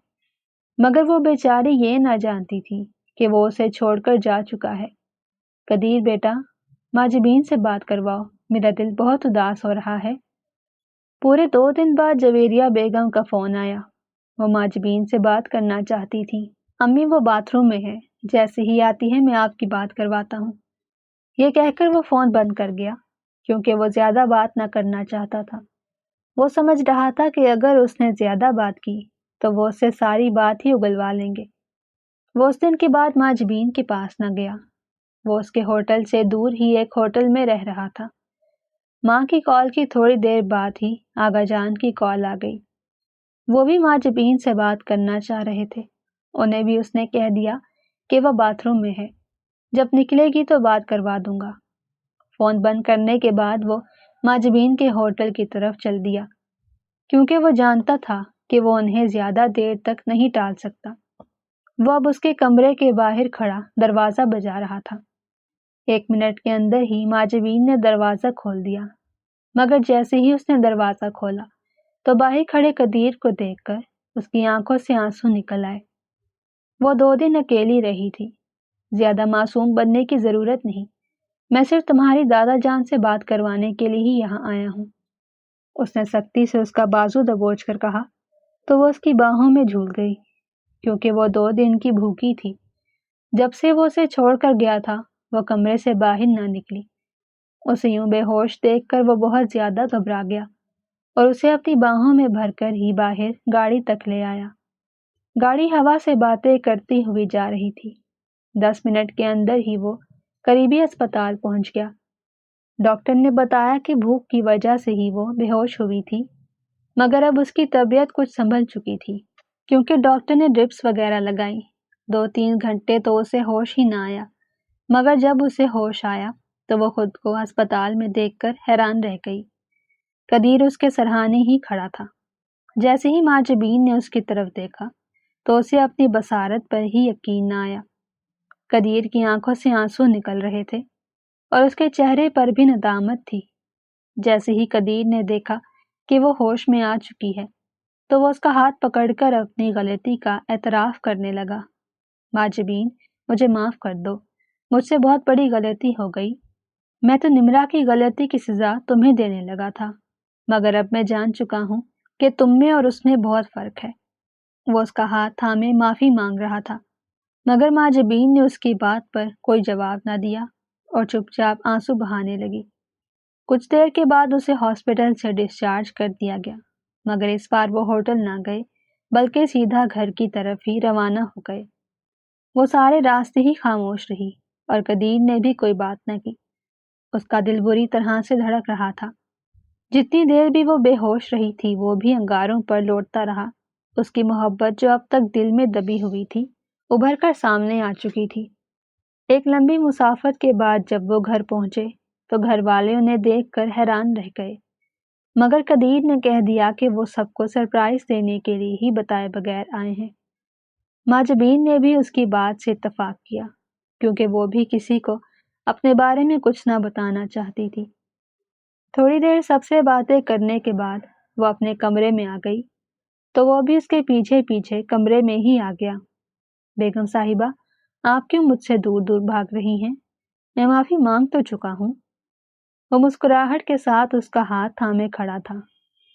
مگر وہ بیچاری یہ نہ جانتی تھی کہ وہ اسے چھوڑ کر جا چکا ہے۔ قدیر بیٹا، ماجبین سے بات کرواؤ، میرا دل بہت اداس ہو رہا ہے۔ پورے 2 دن بعد جویریہ بیگم کا فون آیا۔ وہ ماجبین سے بات کرنا چاہتی تھی۔ امی، وہ باتھ روم میں ہے، جیسے ہی آتی ہے میں آپ کی بات کرواتا ہوں۔ یہ کہہ کر وہ فون بند کر گیا، کیونکہ وہ زیادہ بات نہ کرنا چاہتا تھا۔ وہ سمجھ رہا تھا کہ اگر اس نے زیادہ بات کی تو وہ اس سے ساری بات ہی اگلوا لیں گے۔ وہ اس دن کے بعد ماجبین کے پاس نہ گیا۔ وہ اس کے ہوٹل سے دور ہی ایک ہوٹل میں رہ رہا تھا۔ ماں کی کال کی تھوڑی دیر بعد ہی آغا جان کی کال آ گئی۔ وہ بھی ماجبین سے بات کرنا چاہ رہے تھے۔ انہیں بھی اس نے کہہ دیا کہ وہ باتھ روم میں ہے، جب نکلے گی تو بات کروا دوں گا۔ فون بند کرنے کے بعد وہ ماجبین کے ہوٹل کی طرف چل دیا، کیونکہ وہ جانتا تھا کہ وہ انہیں زیادہ دیر تک نہیں ٹال سکتا۔ وہ اب اس کے کمرے کے باہر کھڑا دروازہ بجا رہا تھا۔ 1 منٹ کے اندر ہی ماجبین نے دروازہ کھول دیا، مگر جیسے ہی اس نے دروازہ کھولا تو باہر کھڑے قدیر کو دیکھ کر اس کی آنکھوں سے آنسو نکل آئے۔ وہ 2 دن اکیلی رہی تھی۔ زیادہ معصوم بننے کی ضرورت نہیں، میں صرف تمہاری دادا جان سے بات کروانے کے لیے ہی یہاں آیا ہوں۔ اس نے سختی سے اس کا بازو دبوچ کر کہا تو وہ اس کی باہوں میں جھول گئی، کیونکہ وہ 2 دن کی بھوکی تھی۔ جب سے وہ اسے چھوڑ کر گیا تھا وہ کمرے سے باہر نہ نکلی۔ اسے یوں بے ہوش دیکھ کر وہ بہت زیادہ گھبرا گیا اور اسے اپنی باہوں میں بھر کر ہی باہر گاڑی تک لے آیا۔ گاڑی ہوا سے باتیں کرتی ہوئی جا رہی تھی۔ 10 منٹ کے اندر ہی وہ قریبی اسپتال پہنچ گیا۔ ڈاکٹر نے بتایا کہ بھوک کی وجہ سے ہی وہ بے ہوش ہوئی تھی، مگر اب اس کی طبیعت کچھ سنبھل چکی تھی، کیونکہ ڈاکٹر نے ڈرپس وغیرہ لگائیں۔ 2-3 گھنٹے تو اسے ہوش ہی نہ آیا، مگر جب اسے ہوش آیا تو وہ خود کو ہسپتال میں دیکھ کر حیران رہ گئی۔ قدیر اس کے سرہانے ہی کھڑا تھا۔ جیسے ہی ماجبین نے اس کی طرف دیکھا تو اسے اپنی بصارت پر ہی یقین نہ آیا۔ قدیر کی آنکھوں سے آنسو نکل رہے تھے اور اس کے چہرے پر بھی ندامت تھی۔ جیسے ہی قدیر نے دیکھا کہ وہ ہوش میں آ چکی ہے تو وہ اس کا ہاتھ پکڑ کر اپنی غلطی کا اعتراف کرنے لگا۔ ماجبین، مجھے معاف کر دو، مجھ سے بہت بڑی غلطی ہو گئی۔ میں تو نمرا کی غلطی کی سزا تمہیں دینے لگا تھا، مگر اب میں جان چکا ہوں کہ تم میں اور اس میں بہت فرق ہے۔ وہ اس کا ہاتھ تھامے معافی مانگ رہا تھا، مگر ماجبین نے اس کی بات پر کوئی جواب نہ دیا اور چپ چاپ آنسو بہانے لگی۔ کچھ دیر کے بعد اسے ہاسپٹل سے ڈسچارج کر دیا گیا، مگر اس بار وہ ہوٹل نہ گئے بلکہ سیدھا گھر کی طرف ہی روانہ ہو گئے۔ وہ سارے راستے ہی خاموش رہی، اور قدیر نے بھی کوئی بات نہ کی۔ اس کا دل بری طرح سے دھڑک رہا تھا۔ جتنی دیر بھی وہ بے ہوش رہی تھی وہ بھی انگاروں پر لوٹتا رہا۔ اس کی محبت جو اب تک دل میں دبی ہوئی تھی ابھر کر سامنے آ چکی تھی۔ ایک لمبی مسافت کے بعد جب وہ گھر پہنچے تو گھر والے انہیں دیکھ کر حیران رہ گئے، مگر قدیر نے کہہ دیا کہ وہ سب کو سرپرائز دینے کے لیے ہی بتائے بغیر آئے ہیں۔ ماجبین نے بھی اس کی بات سے اتفاق کیا، کیونکہ وہ بھی کسی کو اپنے بارے میں کچھ نہ بتانا چاہتی تھی۔ تھوڑی دیر سب سے باتیں کرنے کے بعد وہ اپنے کمرے میں آ گئی تو وہ بھی اس کے پیچھے پیچھے کمرے میں ہی آ گیا۔ بیگم صاحبہ، آپ کیوں مجھ سے دور دور بھاگ رہی ہیں؟ میں معافی مانگ تو چکا ہوں۔ وہ مسکراہٹ کے ساتھ اس کا ہاتھ تھامے کھڑا تھا،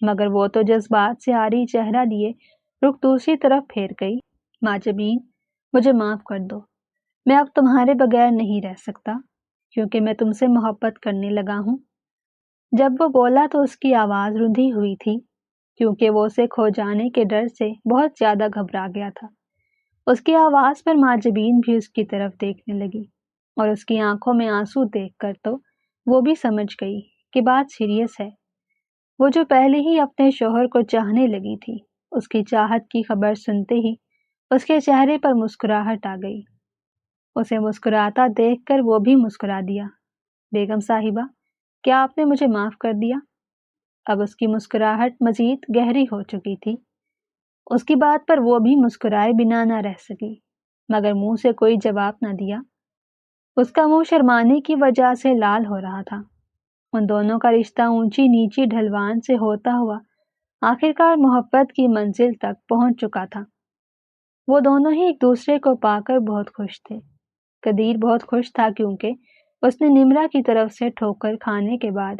مگر وہ تو جذبات سے عاری چہرہ لیے رخ دوسری طرف پھیر گئی۔ ماجبین، مجھے معاف کر دو، میں اب تمہارے بغیر نہیں رہ سکتا، کیونکہ میں تم سے محبت کرنے لگا ہوں۔ جب وہ بولا تو اس کی آواز رندھی ہوئی تھی، کیونکہ وہ اسے کھو جانے کے ڈر سے بہت زیادہ گھبرا گیا تھا۔ اس کی آواز پر ماجبین بھی اس کی طرف دیکھنے لگی، اور اس کی آنکھوں میں آنسو دیکھ کر تو وہ بھی سمجھ گئی کہ بات سیریس ہے۔ وہ جو پہلے ہی اپنے شوہر کو چاہنے لگی تھی، اس کی چاہت کی خبر سنتے ہی اس کے چہرے پر مسکراہٹ آ گئی۔ اسے مسکراتا دیکھ کر وہ بھی مسکرا دیا۔ بیگم صاحبہ، کیا آپ نے مجھے معاف کر دیا؟ اب اس کی مسکراہٹ مزید گہری ہو چکی تھی۔ اس کی بات پر وہ بھی مسکرائے بنا نہ رہ سکی، مگر منہ سے کوئی جواب نہ دیا۔ اس کا منہ شرمانے کی وجہ سے لال ہو رہا تھا۔ ان دونوں کا رشتہ اونچی نیچی ڈھلوان سے ہوتا ہوا آخرکار محبت کی منزل تک پہنچ چکا تھا۔ وہ دونوں ہی ایک دوسرے کو پا کر بہت خوش تھے۔ قدیر بہت خوش تھا کیونکہ اس نے نمرہ کی طرف سے ٹھوکر کھانے کے بعد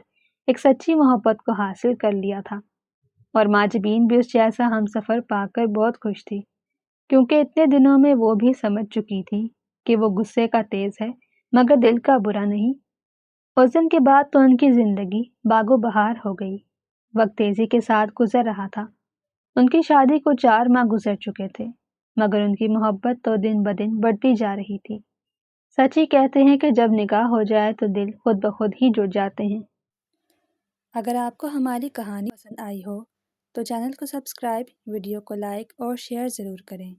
ایک سچی محبت کو حاصل کر لیا تھا، اور ماجبین بھی اس جیسا ہم سفر پا کر بہت خوش تھی، کیونکہ اتنے دنوں میں وہ بھی سمجھ چکی تھی کہ وہ غصے کا تیز ہے مگر دل کا برا نہیں۔ اس دن کے بعد تو ان کی زندگی باغ و بہار ہو گئی۔ وقت تیزی کے ساتھ گزر رہا تھا۔ ان کی شادی کو 4 ماہ گزر چکے تھے، مگر ان کی محبت تو دن بدن بڑھتی جا رہی تھی۔ سچ ہی کہتے ہیں کہ جب نکاح ہو جائے تو دل خود بخود ہی جڑ جاتے ہیں۔ اگر آپ کو ہماری کہانی پسند آئی ہو تو چینل کو سبسکرائب، ویڈیو کو لائک اور شیئر ضرور کریں۔